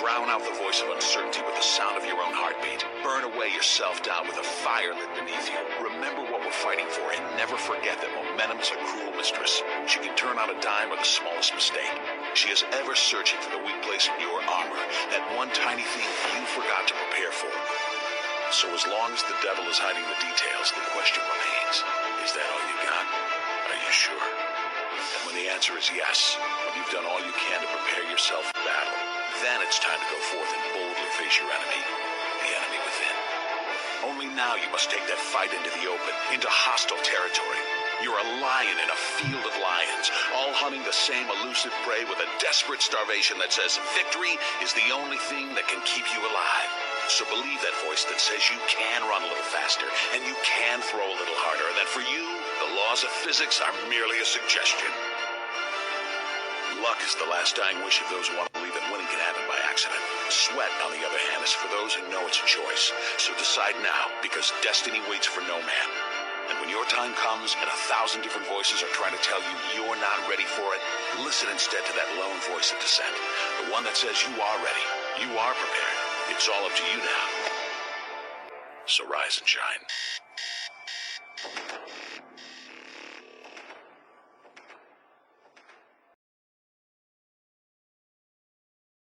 Drown out the voice of uncertainty with the sound of your own heartbeat. Burn away your self-doubt with a fire lit beneath you. Remember what we're fighting for, and never forget that momentum is a cruel mistress. She can turn on a dime with the smallest mistake. She is ever searching for the weak place in your armor, that one tiny thing you forgot to prepare for. So as long as the devil is hiding the details, the question remains, is that all you got? Are you sure? And when the answer is yes, and you've done all you can to prepare yourself for battle, then it's time to go forth and boldly face your enemy, the enemy within. Only now you must take that fight into the open, into hostile territory. You're a lion in a field of lions, all hunting the same elusive prey with a desperate starvation that says victory is the only thing that can keep you alive. So believe that voice that says you can run a little faster, and you can throw a little harder, and that for you, the laws of physics are merely a suggestion. Luck is the last dying wish of those who want to believe that winning can happen by accident. Sweat, on the other hand, is for those who know it's a choice. So decide now, because destiny waits for no man. And when your time comes and 1,000 different voices are trying to tell you you're not ready for it, listen instead to that lone voice of dissent. The one that says you are ready, you are prepared. It's all up to you now. So rise and shine.